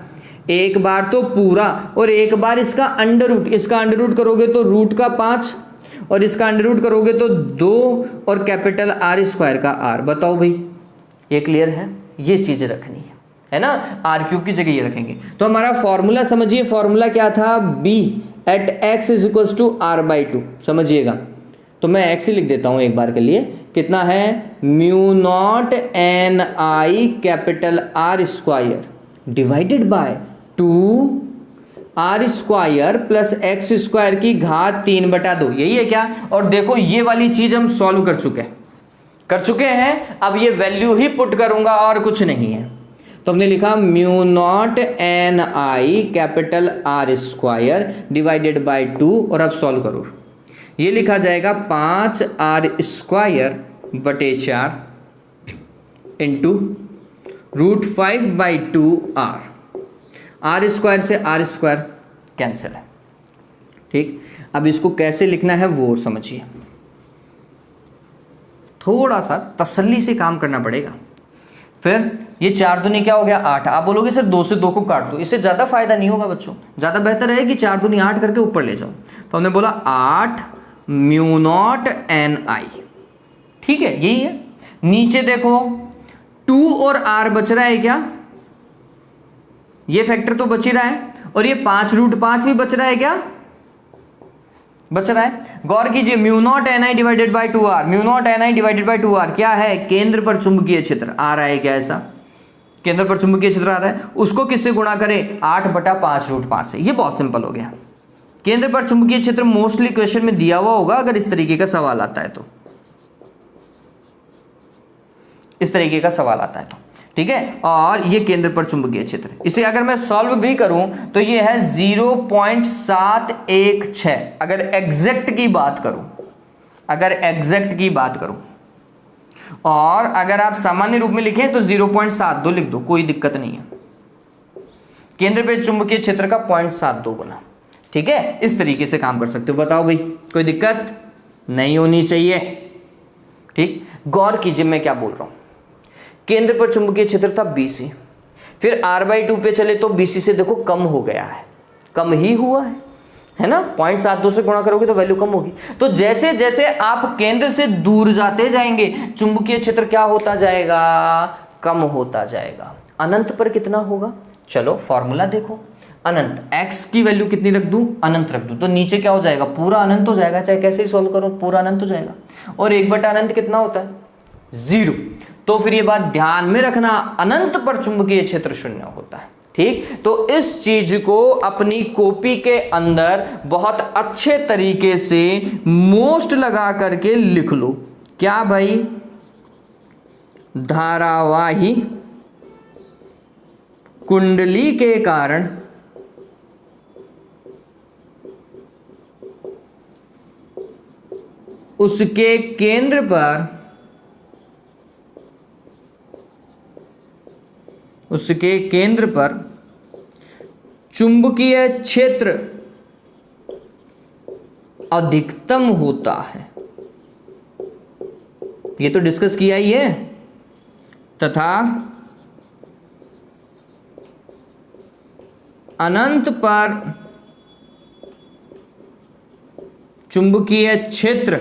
एक बार तो पूरा, और एक बार इसका अंडर रूट। इसका अंडर रूट करोगे तो रूट का 5, और इसका अंडर रूट करोगे तो 2, और कैपिटल r² का r। बताओ भाई, ये क्लियर है, ये चीज रखनी है ना। r³ की जगह ये रखेंगे। तो हमारा फॉर्मूला समझिए, फॉर्मूला क्या था, b एट x = r/2, समझिएगा। तो मैं x ही लिख देता हूं एक बार के लिए, कितना है, μ0 ni capital R² divided by 2r² plus x² की घात 3/2, यही है क्या। और देखो ये वाली चीज हम सॉल्व कर चुके हैं। अब ये वैल्यू ही पुट करूंगा और कुछ नहीं है। तो हमने लिखा μ0 ni capital R² divided by 2, और अब सॉल्व करो, ये लिखा जाएगा 5r² बटे 4 इंटू √5/2r। r² से r² कैंसिल है। ठीक, अब इसको कैसे लिखना है वो समझिए, थोड़ा सा तसल्ली से काम करना पड़ेगा। फिर ये 4 दूनी क्या हो गया, 8। आप बोलोगे सर 2 से 2 को काट दो, इससे ज़्यादा फायदा नहीं होगा बच्चों, ज़्यादा बेहतर है कि 4 दूनी 8 करके ऊपर ले जाओ। तो हमने बोला 8 μ0 ni, ठीक है, यही है। नीचे देखो 2 और r बच रहा है क्या, ये फैक्टर तो बच ही रहा है, और ये 5√5 भी बच रहा है क्या, बच रहा है। गौर कीजिए, μ0 ni divided by 2r, μ0 ni divided by 2r क्या है, केंद्र पर चुंबकीय क्षेत्र आ रहा है क्या, ऐसा केंद्र पर चुंबकीय क्षेत्र आ रहा है, उसको किससे गुणा करें, 8/5√5 से। ये बहुत सिंपल हो गया। केंद्र पर चुंबकीय क्षेत्र मोस्टली क्वेश्चन में दिया हुआ होगा, अगर इस तरीके का सवाल आता है तो, इस तरीके का सवाल आता है तो, ठीक है। और ये केंद्र पर चुंबकीय क्षेत्र, इसे अगर मैं सॉल्व भी करूं तो ये है 0.716। अगर एग्जैक्ट की बात करूं, और अगर आप सामान्य रूप में लिखें तो 0.72 लिख दो, कोई दिक्कत नहीं है। केंद्र पर चुंबकीय क्षेत्र का 0.72 गुना, ठीक है। इस तरीके से काम कर सकते हो। बताओ भाई, कोई दिक्कत नहीं होनी चाहिए, ठीक, गौर कीजिए मैं क्या बोल रहा हूं। केंद्र पर चुंबकीय क्षेत्र था BC, फिर r/2 पे चले तो BC से देखो कम हो गया है, कम ही हुआ है ना, 0.72 से गुणा करोगे तो वैल्यू कम होगी। तो जैसे जैसे आप केंद्र से दूर जाते जाएंगे चुंबकीय क्षेत्र क्या होता जाएगा, कम होता जाएगा। अनंत पर कितना होगा, चलो फॉर्मूला देखो, अनंत x की वैल्यू कितनी रख दूं, अनंत रख दूं, तो नीचे क्या हो जाएगा, पूरा अनंत हो जाएगा, चाहे कैसे ही सॉल्व करो पूरा अनंत हो जाएगा। और 1/, अनंत कितना होता है, 0। तो फिर ये बात ध्यान में रखना, अनंत पर चुंबकीय क्षेत्र 0 होता है। ठीक, तो इस चीज को अपनी कॉपी के अंदर बहुत अच्छे तरीके से मोस्ट लगा करके लिख लो। क्या भाई, धारावाही कुंडली के कारण उसके केंद्र पर चुंबकीय क्षेत्र अधिकतम होता है, ये तो डिस्कस किया ही है, तथा अनंत पर चुंबकीय क्षेत्र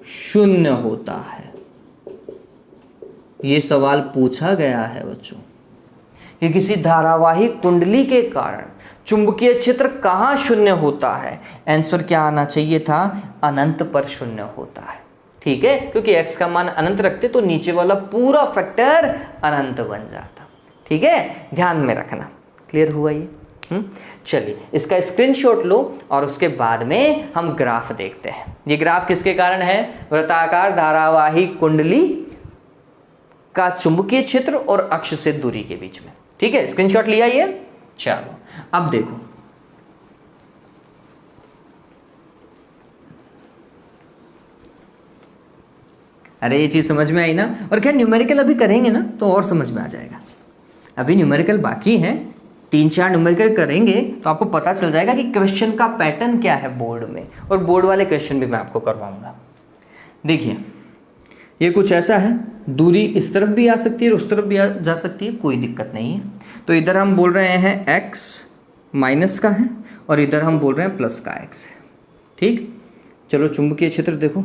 0 होता है। ये सवाल पूछा गया है बच्चों कि किसी धारावाही कुंडली के कारण चुंबकीय क्षेत्र कहाँ 0 होता है। आंसर क्या आना चाहिए था, अनंत पर 0 होता है। ठीक है, क्योंकि x का मान अनंत रखते तो नीचे वाला पूरा फैक्टर अनंत बन जाता। ठीक है, ध्यान में रखना। क्लियर हुआ ये? चलिए इसका स्क्रीनशॉट लो और उसके बाद में हम ग्राफ देखते हैं। ये ग्राफ किसके कारण है, वृत्ताकार धारावाही कुंडली का चुंबकीय क्षेत्र और अक्ष से दूरी के बीच में। ठीक है, स्क्रीनशॉट लिया ये। चलो अब देखो, अरे ये चीज समझ में आई ना। और क्या न्यूमेरिकल अभी करेंगे ना तो और समझ में आ जाएगा। अभी न्यूमेरिकल बाकी है, 3-4 न्यूमेरिकल करेंगे तो आपको पता चल जाएगा कि क्वेश्चन का पैटर्न क्या है बोर्ड में, और बोर्ड वाले क्वेश्चन भी मैं आपको करवाऊंगा। देखिए ये कुछ ऐसा है, दूरी इस तरफ भी आ सकती है और उस तरफ भी जा सकती है, कोई दिक्कत नहीं है। तो इधर हम बोल रहे हैं x माइनस का है और इधर हम बोल रहे हैं प्लस का x है। ठीक, चलो चुंबकीय क्षेत्र देखो,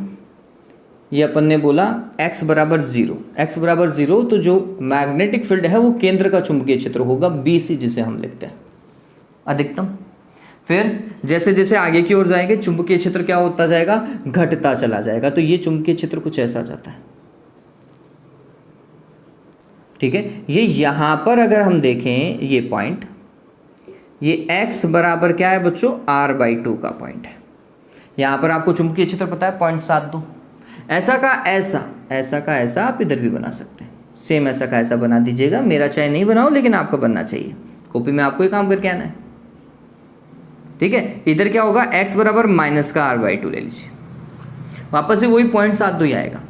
ये अपन ने बोला x बराबर 0, x बराबर 0, तो जो मैग्नेटिक फील्ड है वो केंद्र का चुंबकीय क्षेत्र होगा BC, जिसे हम लिखते हैं अधिकतम। फिर जैसे जैसे आगे की ओर जाएंगे चुंबकीय क्षेत्र क्या होता जाएगा, घटता चला जाएगा। तो ये चुंबकीय क्षेत्र कुछ ऐसा जाता है। ठीक है, ये यहां पर अगर हम देखें ये पॉइंट, ये x बराबर क्या है बच्चों, r/2 का पॉइंट है। यहां पर आपको चुंबकीय क्षेत्र पता है 0.72। ऐसा का ऐसा, ऐसा का ऐसा आप इधर भी बना सकते हैं, सेम ऐसा का ऐसा बना दीजिएगा। मेरा चाहे नहीं बनाओ लेकिन आपका बनना चाहिए, कॉपी में आपको ही काम करके आना है। ठीक है, इधर क्या होगा, x बराबर माइनस का r/2 ले लीजिए, वापस से वही 0.72 ही आएगा।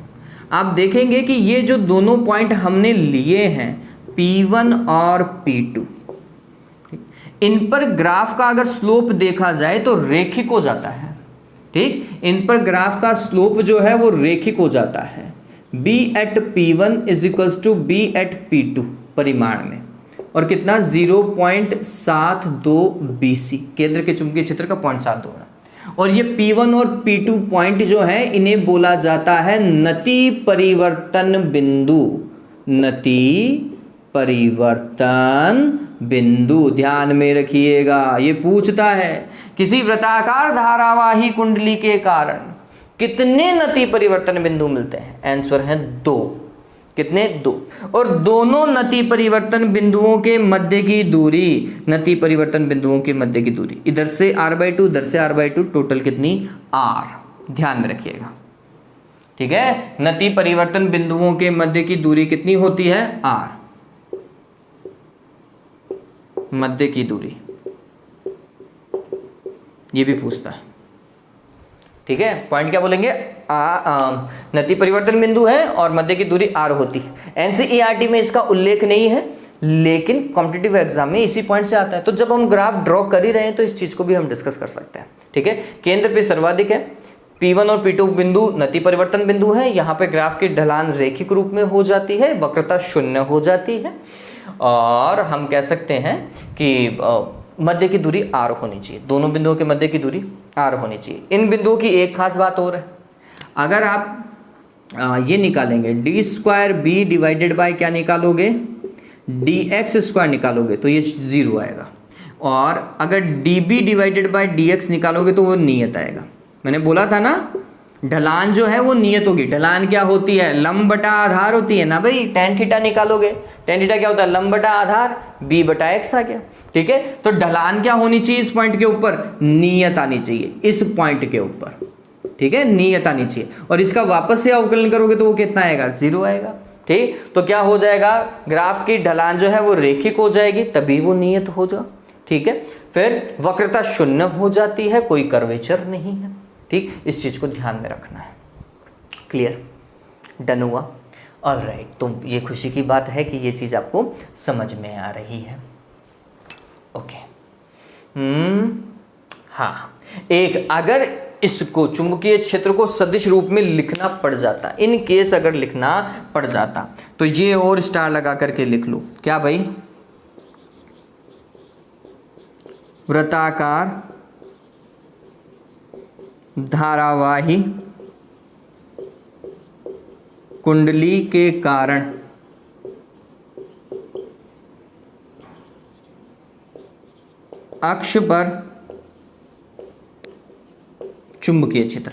आप देखेंगे कि ये जो दोनों पॉइंट हमने लिए हैं P1 और P2, इन पर ग्राफ का अगर स्लोप देखा जाए तो रेखिक हो जाता है। ठीक, इन पर ग्राफ का स्लोप जो है वो रेखिक हो जाता है। b at P1 is equals to b at P2 परिमाण में, और कितना 0.72 BC, केंद्र के चुंबकीय क्षेत्र का 0.72 होना। और ये P1 और P2 पॉइंट जो है इन्हें बोला जाता है नति परिवर्तन बिंदु। नति परिवर्तन बिंदु, ध्यान में रखिएगा। ये पूछता है किसी वृत्ताकार धारावाही कुंडली के कारण कितने नति परिवर्तन बिंदु मिलते हैं। आंसर है 2। कितने, 2। और दोनों नति परिवर्तन बिंदुओं के मध्य की दूरी, नति परिवर्तन बिंदुओं के मध्य की दूरी, इधर से r/2 इधर से r/2, टोटल कितनी, r। ध्यान में रखिएगा। ठीक है, नति परिवर्तन बिंदुओं के मध्य की दूरी कितनी होती है, r, मध्य की दूरी। ये भी पूछता है। ठीक है, पॉइंट क्या बोलेंगे, नति परिवर्तन बिंदु है और मध्य की दूरी r होती है। एनसीईआरटी में इसका उल्लेख नहीं है, लेकिन कॉम्पिटिटिव एग्जाम में इसी पॉइंट से आता है। तो जब हम ग्राफ ड्रॉ कर ही रहे हैं तो इस चीज को भी हम डिस्कस कर सकते हैं। ठीक है, केंद्र पे सर्वाधिक है, P1 और P2 बिंदु नति परिवर्तन बिंदु है। यहाँ पे ग्राफ की ढलान रेखिक रूप में हो जाती है, वक्रता शून्य हो जाती है, और हम कह सकते हैं कि मध्य की दूरी r होनी चाहिए। दोनों बिंदुओं के मध्य की दूरी r होनी चाहिए। इन बिंदुओं की एक खास बात और है, अगर आप ये निकालेंगे d square b divided by क्या निकालोगे, डी एक्स स्क्वायर निकालोगे तो ये 0 आएगा, और अगर d b divided by d x निकालोगे तो वो नियत आएगा। मैंने बोला था ना, ढलान जो है वो नियत होगी। ढलान क्या होती है, लंब बटा आधार होती है ना भाई। टेन थीटा निकालोगे, टेन थीटा क्या होता है, लंब बटा आधार, बी बटा एक्स आ गया। ठीक है, तो ढलान क्या होनी चाहिए इस पॉइंट के ऊपर, नियत आनी चाहिए इस पॉइंट के ऊपर। ठीक है, नियत आनी चाहिए, और इसका वापस से अवकलन करोगे तो वो कितना आएगा, 0 आएगा। ठीक, तो क्या हो जाएगा, ग्राफ की ढलान जो है वो रेखिक हो जाएगी, तभी वो नियत होगा। ठीक है, फिर वक्रता शून्य हो जाती है, कोई कर्वेचर नहीं है। ठीक, इस चीज को ध्यान में रखना है। क्लियर, डन हुआ। ऑलराइट, तो ये खुशी की बात है कि ये चीज आपको समझ में आ रही है। ओके, हाँ, एक अगर इसको चुंबकीय क्षेत्र को सदिश रूप में लिखना पड़ जाता, इन केस अगर लिखना पड़ जाता, तो ये और स्टार लगा करके लिख लो। क्या भाई, वृत्ताकार धारावाही कुंडली के कारण अक्ष पर चुंबकीय क्षेत्र,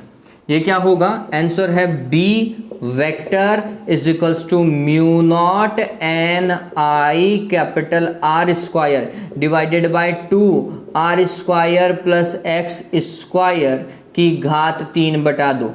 ये क्या होगा, आंसर है b vector is equals to mu naught n i capital r square divided by 2 r square plus x square की घात 3/2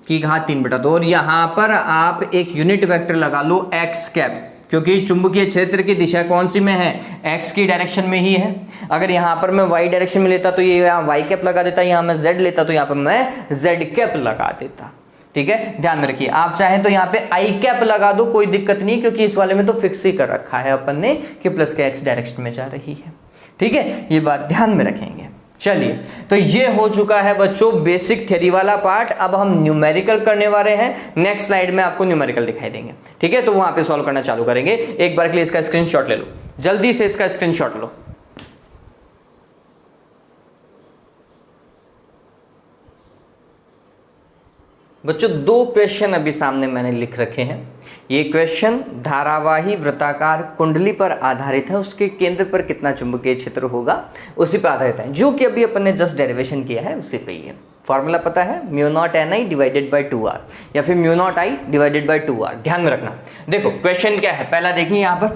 की घात 3/2। और यहां पर आप एक यूनिट वेक्टर लगा लो एक्स कैप, क्योंकि चुंबकीय क्षेत्र की दिशा कौन सी में है, एक्स की डायरेक्शन में ही है। अगर यहाँ पर मैं वाई डायरेक्शन में लेता तो ये यहाँ वाई कैप लगा देता, यहाँ मैं जेड लेता तो यहाँ पर मैं जेड कैप लगा देता। ठीक है, ध्यान में रखिए, आप चाहें तो यहाँ पे आई कैप लगा दो, कोई दिक्कत नहीं, क्योंकि इस वाले में तो फिक्स ही कर रखा है अपन ने कि प्लस के एक्स डायरेक्शन में जा रही है। ठीक है, ये बात ध्यान में रखेंगे। चलिए, तो ये हो चुका है बच्चों बेसिक थ्योरी वाला पार्ट। अब हम न्यूमेरिकल करने वाले हैं। नेक्स्ट स्लाइड में आपको न्यूमेरिकल दिखाई देंगे। ठीक है, तो वहां पे सॉल्व करना चालू करेंगे। एक बार के लिए इसका स्क्रीनशॉट ले लो, जल्दी से इसका स्क्रीनशॉट लो। बच्चों, 2 क्वेश्चन अभी सामने मैंने लिख रखे हैं। ये क्वेश्चन धारावाही वृत्ताकार कुंडली पर आधारित है, उसके केंद्र पर कितना चुंबकीय क्षेत्र होगा उसी पर आधारित है, जो कि अभी अपन ने जस्ट डेरिवेशन किया है उसी पे ही है। फॉर्मूला पता है, mu naught n i divided by 2r या फिर mu naught i divided by 2r। ध्यान में रखना। देखो क्वेश्चन क्या है, पहला देखिए यहाँ पर,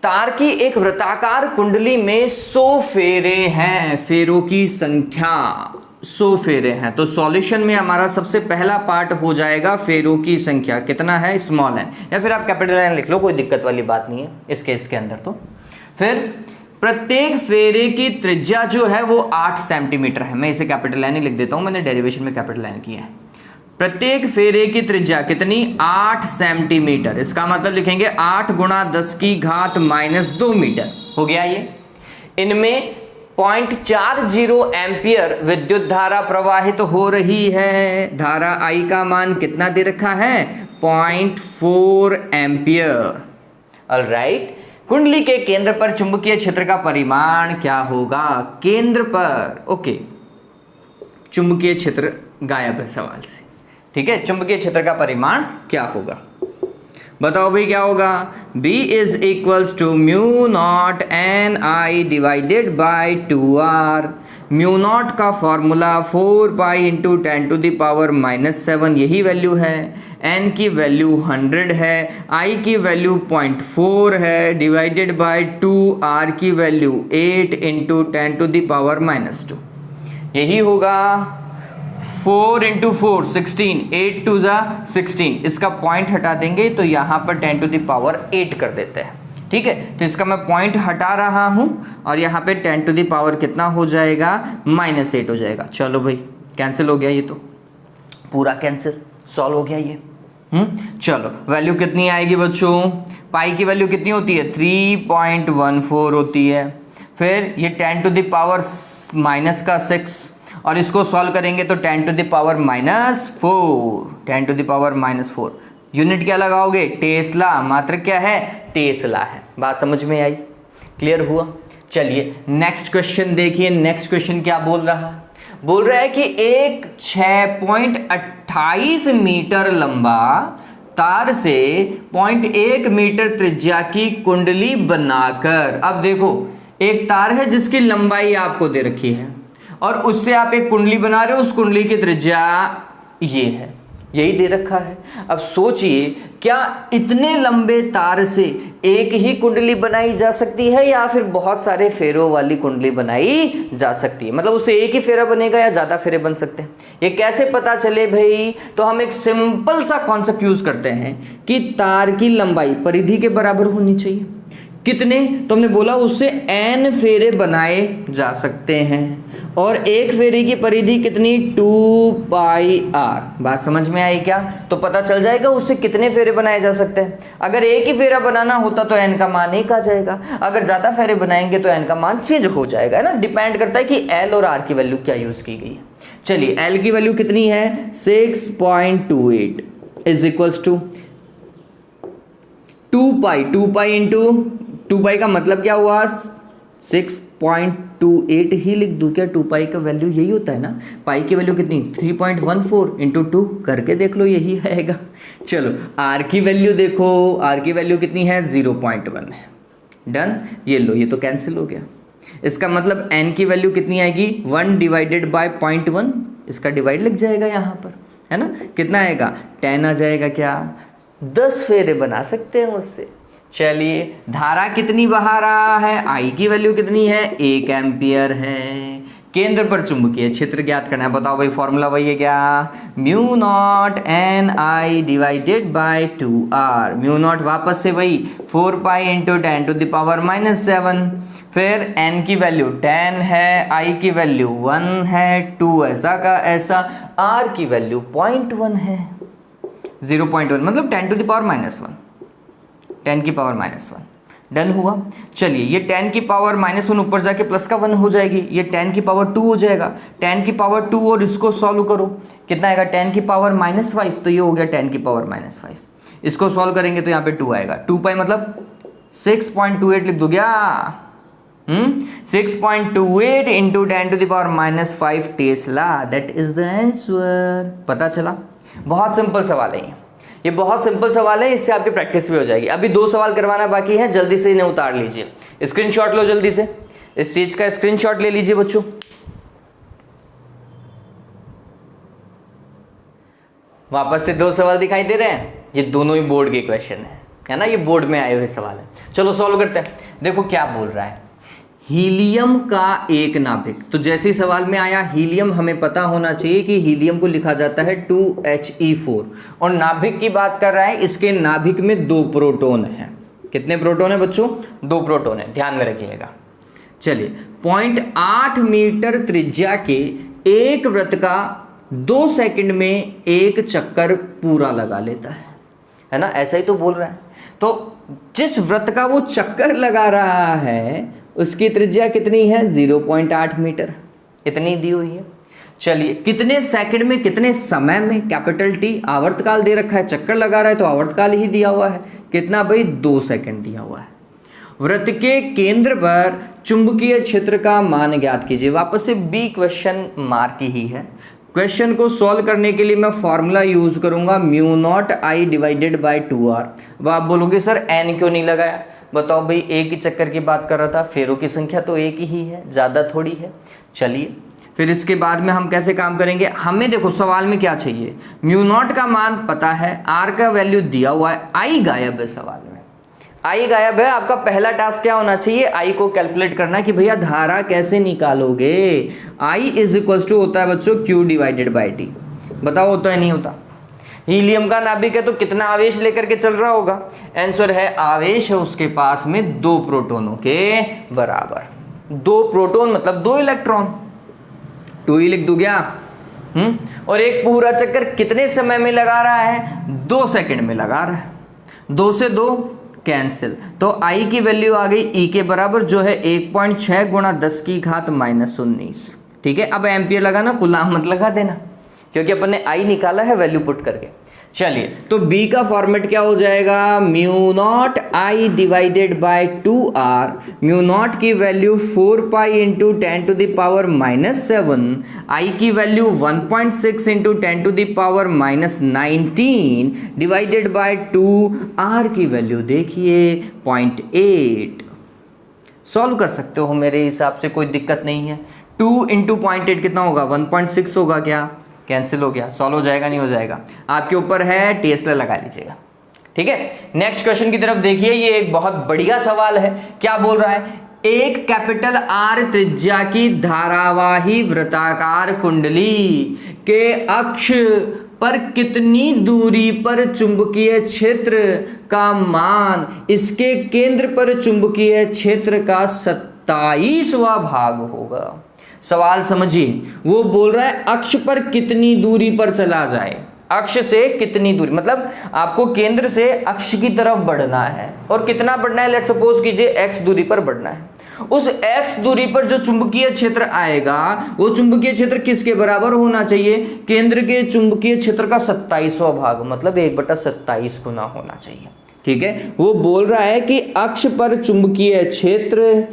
तार की एक वृत्ताकार कुंडली में 100 फेरे हैं, फेरों की संख्या 100 फेरे हैं। तो सॉल्यूशन में हमारा सबसे पहला पार्ट हो जाएगा फेरों की संख्या कितना है, स्मॉल एन, या फिर आप कैपिटल एन लिख लो, कोई दिक्कत वाली बात नहीं है इस केस के अंदर। तो फिर प्रत्येक फेरे की त्रिज्या जो है वो 8 सेंटीमीटर है। मैं इसे कैपिटल एन ही लिख देता हूं, मैंने डेरिवेशन में कैपिटल एन किया है। प्रत्येक फेरे की त्रिज्या कितनी, 8 सेंटीमीटर। इसका मतलब लिखेंगे 8 गुणा 10 की घात -2 मीटर हो गया ये। इनमें 0.40 एम्पियर विद्युत धारा प्रवाहित हो रही है। धारा आई का मान कितना दे रखा है, 0.4 एम्पियर। ऑलराइट, कुंडली के केंद्र पर चुंबकीय क्षेत्र का परिमाण क्या होगा, केंद्र पर। ओके, चुंबकीय क्षेत्र गायब है सवाल से। ठीक है, चुंबकीय क्षेत्र का परिमाण क्या होगा, बताओ भाई क्या होगा। B is equals to mu naught n i divided by 2r। Mu नॉट का फॉर्मूला 4 पाई इंटू 10⁻⁻7, यही वैल्यू है। n की वैल्यू 100 है, i की वैल्यू 0.4 है, डिवाइडेड बाई 2r की वैल्यू 8 इंटू 10⁻²। यही होगा। 4 इंटू 4 16, 8 2 16। इसका पॉइंट हटा देंगे तो यहाँ पर 10⁸ कर देते हैं। ठीक है, तो इसका मैं पॉइंट हटा रहा हूँ और यहाँ पे 10⁻ कितना हो जाएगा, -8 हो जाएगा। चलो भाई कैंसिल हो गया, ये तो पूरा कैंसिल, सॉल्व हो गया ये। चलो वैल्यू कितनी आएगी बच्चों, पाई की वैल्यू कितनी होती है, 3.14 होती है। फिर ये 10⁻⁻6 और इसको सॉल्व करेंगे तो 10 to the power -4, 10 to the power -4। Unit क्या लगाओगे? टेस्ला, मात्रक क्या है? टेस्ला है। बात समझ में आई? क्लियर हुआ? चलिए नेक्स्ट क्वेश्चन देखिए। नेक्स्ट क्वेश्चन क्या बोल रहा है? बोल रहा है कि एक 6.28 मीटर लंबा तार से 0.1 मीटर त्रिज्या की कुंडली बनाकर, अब देखो एक तार है जिसकी लंबाई आपको दे रखी है और उससे आप एक कुंडली बना रहे हो, उस कुंडली की त्रिज्या ये है, यही दे रखा है। अब सोचिए क्या इतने लंबे तार से एक ही कुंडली बनाई जा सकती है या फिर बहुत सारे फेरों वाली कुंडली बनाई जा सकती है? मतलब उससे एक ही फेरा बनेगा या ज्यादा फेरे बन सकते हैं? ये कैसे पता चले भाई? तो हम एक सिंपल सा कॉन्सेप्ट यूज करते हैं कि तार की लंबाई परिधि के बराबर होनी चाहिए। कितने? तो हमने बोला उससे n फेरे बनाए जा सकते हैं और एक फेरे की परिधि कितनी? 2πr। बात समझ में आई क्या? तो पता चल जाएगा उससे कितने फेरे बनाए जा सकते हैं। अगर एक ही फेरा बनाना होता तो n का मान 1 आ जाएगा, अगर ज्यादा फेरे बनाएंगे तो n का मान चेंज हो जाएगा, है ना। डिपेंड करता है कि l और r की वैल्यू क्या यूज की गई है। चलिए l की वैल्यू कितनी है? 6.28 इज इक्वल्स टू 2π, 2π इंटू 2π का मतलब क्या हुआ? 6.28 ही लिख दूं क्या? 2π का वैल्यू यही होता है ना। पाई की वैल्यू कितनी? 3.14 इंटू 2 करके देख लो, यही आएगा। चलो r की वैल्यू देखो, r की वैल्यू कितनी है? 0.1 है। डन। ये लो, ये तो कैंसिल हो गया। इसका मतलब n की वैल्यू कितनी आएगी? 1 डिवाइडेड बाय 0.1, इसका डिवाइड लग जाएगा यहाँ पर, है ना। कितना आएगा? 10 आ जाएगा। क्या 10 फेरे बना सकते हैं उससे। चलिए धारा कितनी बहा रहा है? I की वैल्यू कितनी है? 1 एम्पियर है। केंद्र पर चुंबकीय क्षेत्र ज्ञात करना है। बताओ भाई, फॉर्मूला वही है क्या? Mu naught n i divided by 2r। Mu naught वापस से वही 4π इंटू 10 टू द पावर -7। फिर n की वैल्यू 10 है, I की वैल्यू 1 है, 2 ऐसा का ऐसा, r की वैल्यू 0.1 है। 0.1 मतलब 10 टू द पावर -1, 10 की पावर -1। डन हुआ। चलिए ये 10 की पावर -1 ऊपर जाके प्लस का 1 हो जाएगी, ये 10 की पावर 2 हो जाएगा। 10 की पावर 2 और इसको सॉल्व करो, कितना आएगा? 10 की पावर -5, तो ये हो गया 10 की पावर -5। इसको सॉल्व करेंगे तो यहाँ पे 2 आएगा। 2π मतलब 6.28 लिख दो क्या? 6.28 into 10 to the power -5 tesla, that is the answer. पता चला? बहुत सिंपल सवाल है ये बहुत सिंपल सवाल है, इससे आपकी प्रैक्टिस भी हो जाएगी। अभी 2 सवाल करवाना बाकी है, जल्दी से इन्हें उतार लीजिए। स्क्रीनशॉट लो जल्दी से, इस चीज का स्क्रीनशॉट ले लीजिए बच्चों। वापस से 2 सवाल दिखाई दे रहे हैं, ये दोनों ही बोर्ड के क्वेश्चन है ना, ये बोर्ड में आए हुए सवाल है। चलो सॉल्व करते हैं। देखो क्या बोल रहा है, हीलियम का एक नाभिक। तो जैसे ही सवाल में आया हीलियम, हमें पता होना चाहिए कि हीलियम को लिखा जाता है 2He4 और नाभिक की बात कर रहा है। इसके नाभिक में 2 प्रोटॉन हैं। कितने प्रोटॉन है बच्चों? 2 प्रोटॉन है, ध्यान में रखिएगा। चलिए 0.8 मीटर त्रिज्या के एक वृत्त का 2 सेकंड में एक चक्कर पूरा लगा लेता है ना, ऐसा ही तो बोल रहा है। तो जिस वृत्त का वो चक्कर लगा रहा है उसकी त्रिज्या कितनी है? 0.8 मीटर, इतनी दी हुई है। चलिए कितने सेकंड में, कितने समय में? Capital T। आवर्तकाल दे रखा है, चक्कर लगा रहा है तो आवर्तकाल ही दिया हुआ है। कितना भाई? 2 सेकंड दिया हुआ है। वृत्त के केंद्र पर चुंबकीय क्षेत्र का मान ज्ञात कीजिए। वापस से B क्वेश्चन मार्क ही है। क्वेश्चन को सॉल्व करने के लिए मैं फॉर्मूला यूज करूंगा mu naught I divided by 2r। अब आप बोलोगे सर n क्यों नहीं लगाया? बताओ भाई, एक ही चक्कर की बात कर रहा था, फेरों की संख्या तो एक ही है, ज़्यादा थोड़ी है। चलिए फिर इसके बाद में हम कैसे काम करेंगे? हमें देखो सवाल में क्या चाहिए, म्यू नॉट का मान पता है, आर का वैल्यू दिया हुआ है, आई गायब है सवाल में, आई गायब है। आपका पहला टास्क क्या होना चाहिए? आई को कैलकुलेट करना कि भैया धारा कैसे निकालोगे। आई इज इक्वल्स टू होता है बच्चों Q डिवाइडेड बाई T। बताओ होता है नहीं होता? हीलियम का नाभिक है तो कितना आवेश लेकर के चल रहा होगा? आंसर है आवेश है उसके पास में 2 प्रोटॉनों के बराबर। 2 प्रोटॉन मतलब 2 इलेक्ट्रॉन, 2 ही लिख दूं क्या? और एक पूरा चक्कर कितने समय में लगा रहा है? 2 सेकंड में लगा रहा है। 2 से 2 कैंसिल, तो I की वैल्यू आ गई E के बराबर, जो है 1.6 गुणा 10 की घात -19। ठीक है, अब एम्पियर लगाना, कूलाम मत लगा देना, क्योंकि अपन ने आई निकाला है वैल्यू पुट करके। चलिए, तो B का फॉर्मेट क्या हो जाएगा, mu naught I divided by 2R, mu naught की value 4 pi into 10 to the power -7, I की value 1.6 into 10 to the power -19 divided by 2R की वैल्यू देखिए 0.8। सॉल्व कर सकते हो मेरे हिसाब से, कोई दिक्कत नहीं है। 2 इंटू 0.8 कितना होगा, 1.6 होगा, क्या कैंसिल हो गया, सॉल्व हो जाएगा नहीं हो जाएगा, आपके ऊपर है, टेस्ला लगा लीजिएगा। ठीक है, नेक्स्ट क्वेश्चन की तरफ देखिए, ये एक बहुत बढ़िया सवाल है। क्या बोल रहा है, एक कैपिटल R त्रिज्या की धारावाही वृत्ताकार कुंडली के अक्ष पर कितनी दूरी पर चुंबकीय क्षेत्र का मान इसके केंद्र पर चुंबकीय क्षेत्र का 27वां भाग होगा। सवाल समझिए, वो बोल रहा है अक्ष पर कितनी दूरी पर चला जाए, अक्ष से कितनी दूरी, मतलब आपको केंद्र से अक्ष की तरफ बढ़ना है, और कितना बढ़ना है, लेट्स सपोज कीजिए x दूरी पर बढ़ना है। उस x दूरी पर जो चुंबकीय क्षेत्र आएगा, वो चुंबकीय क्षेत्र किसके बराबर होना चाहिए, केंद्र के चुंबकीय क्षेत्र का 27वां भाग, मतलब 1/27 गुना होना चाहिए। ठीक है, वो बोल रहा है कि अक्ष पर चुंबकीय क्षेत्र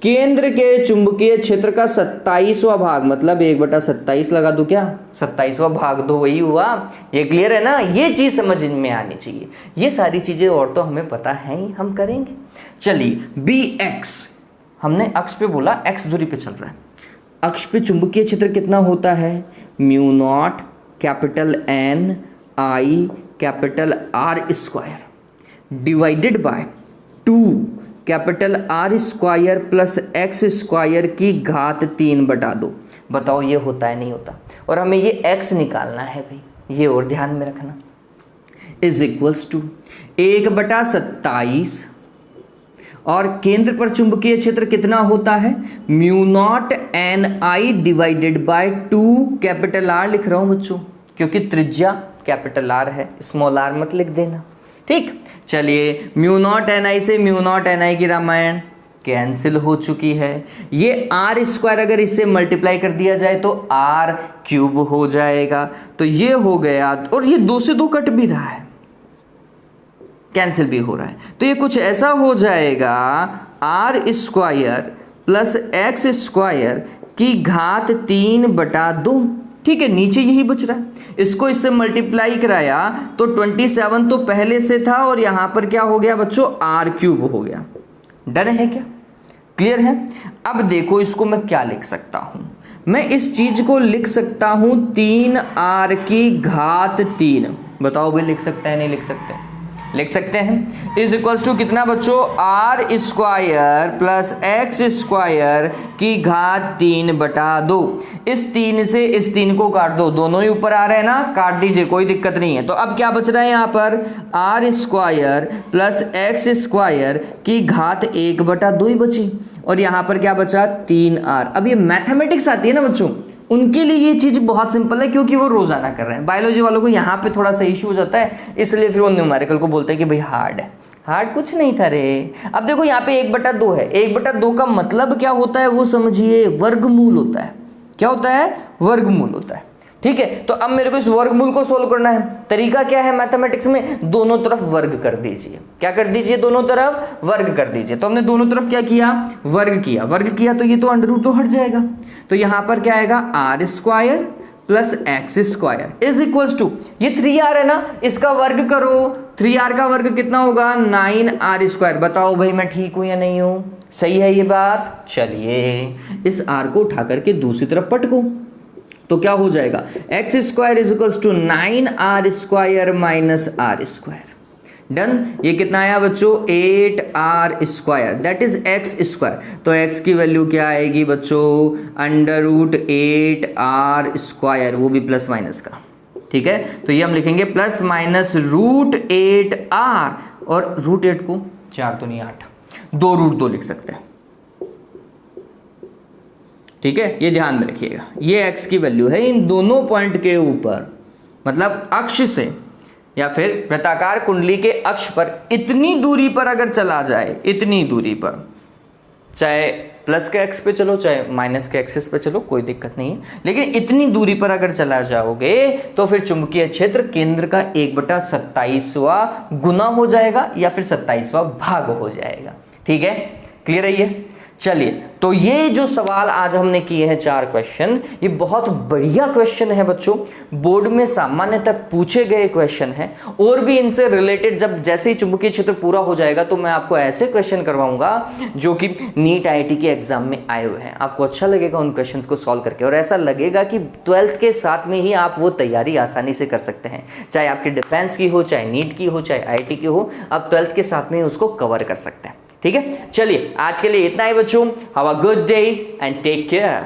केंद्र के चुंबकीय क्षेत्र का 27वां भाग, मतलब 1/27 लगा दूं क्या, 27वां भाग दो, वही हुआ। ये क्लियर है ना, ये चीज समझ में आनी चाहिए। ये सारी चीजें और तो हमें पता है ही, हम करेंगे। चलिए, Bx, हमने अक्ष पे बोला, x दूरी पे चल रहा है, अक्ष पे चुंबकीय क्षेत्र कितना होता है, mu naught capital N I capital R square divided by 2 capital R square plus x square की घात 3/2। बताओ ये होता है नहीं होता, और हमें ये x निकालना है भाई, ये और ध्यान में रखना, इज इक्वल्स टू 1/27, और केंद्र पर चुंबकीय क्षेत्र कितना होता है, mu naught NI divided by 2 capital R लिख रहा हूं बच्चों, क्योंकि त्रिज्या कैपिटल R है, स्मॉल r मत लिख देना। ठीक, चलिए, म्यू नॉट NI से म्यू नॉट NI की रामायण कैंसिल हो चुकी है। ये R स्क्वायर अगर इससे मल्टीप्लाई कर दिया जाए तो R क्यूब हो जाएगा, तो ये हो गया, और ये 2 से 2 कट भी रहा है, कैंसिल भी हो रहा है, तो ये कुछ ऐसा हो जाएगा, R square plus x square की घात 3/2। ठीक है, नीचे यही बच रहा है, इसको इससे मल्टीप्लाई कराया तो 27 तो पहले से था, और यहां पर क्या हो गया बच्चों, R क्यूब हो गया। डन है क्या, क्लियर है। अब देखो, इसको मैं क्या लिख सकता हूं, मैं इस चीज को लिख सकता हूं 3R की घात 3। बताओ भाई, लिख सकते हैं नहीं लिख सकते, लिख सकते हैं। इज इक्वल्स टू कितना बच्चों, R square plus x square की घात 3/2। इस 3 से इस 3 को काट दो, दोनों ही ऊपर आ रहे हैं ना, काट दीजिए, कोई दिक्कत नहीं है। तो अब क्या बच रहा है यहाँ पर, R square plus x square की घात 1/2 ही बची, और यहाँ पर क्या बचा, 3R। अब ये मैथमेटिक्स आती है ना बच्चों, उनके लिए ये चीज़ बहुत सिंपल है, क्योंकि वो रोजाना कर रहे हैं। बायोलॉजी वालों को यहाँ पे थोड़ा सा इशू हो जाता है, इसलिए फिर वो न्यूमेरिकल को बोलते हैं कि भाई हार्ड है। हार्ड कुछ नहीं था रे। अब देखो यहाँ पे 1/2 है, 1/2 का मतलब क्या होता है वो समझिए, वर्गमूल होता है। क्या होता है, वर्गमूल होता है। ठीक है, तो अब मेरे को इस वर्गमूल को सोल्व करना है। तरीका क्या है मैथमेटिक्स में, दोनों तरफ वर्ग कर दीजिए। क्या कर दीजिए, दोनों तरफ वर्ग कर दीजिए। तो हमने दोनों तरफ क्या किया, वर्ग किया। वर्ग किया तो ये तो अंडर रूट तो हट जाएगा, तो यहां पर क्या आएगा, R square plus x square is equals to, ये 3R है ना, इसका वर्ग करो, 3R का वर्ग कितना होगा, 9R स्क्वायर। बताओ भाई मैं ठीक हूं या नहीं हूं, सही है ये बात। चलिए इस R को उठा करके दूसरी तरफ पटको, तो क्या हो जाएगा, x square is equals to 9R square minus R square. Done. ये कितना आया बच्चों, 8R square, that is x square. तो x की वैल्यू क्या आएगी बच्चों, अंडर रूट 8R स्क्वायर, वो भी प्लस माइनस का। ठीक है, तो ये हम लिखेंगे प्लस माइनस रूट 8R, और रूट 8 को 4 तो नहीं 8, 2 रूट 2 लिख सकते हैं। ठीक है, ये ध्यान में रखिएगा, ये x की वैल्यू है इन दोनों पॉइंट के ऊपर, मतलब अक्ष से या फिर वृत्ताकार कुंडली के अक्ष पर इतनी दूरी पर अगर चला जाए, इतनी दूरी पर चाहे प्लस के एक्स पे चलो चाहे माइनस के एक्सिस पे चलो, कोई दिक्कत नहीं है। लेकिन इतनी दूरी पर अगर चला जाओगे तो फिर चुंबकीय क्षेत्र केंद्र का 1/27वां गुना हो जाएगा या फिर 27वां भाग हो जाएगा। ठीक है, क्लियर है ये? चलिए, तो ये जो सवाल आज हमने किए हैं 4 क्वेश्चन, ये बहुत बढ़िया क्वेश्चन है बच्चों, बोर्ड में सामान्यतः पूछे गए क्वेश्चन है। और भी इनसे रिलेटेड जब जैसे ही चुंबकीय क्षेत्र पूरा हो जाएगा तो मैं आपको ऐसे क्वेश्चन करवाऊंगा जो कि नीट IIT के एग्जाम में आए हुए हैं। आपको अच्छा लगेगा उन क्वेश्चन को सॉल्व करके, और ऐसा लगेगा कि 12th के साथ में ही आप वो तैयारी आसानी से कर सकते हैं। चाहे आपकी डिफेंस की हो, चाहे नीट की हो, चाहे IIT की हो, आप 12th के साथ में ही उसको कवर कर सकते हैं। ठीक है, चलिए आज के लिए इतना ही बच्चों। Have a good day and take care.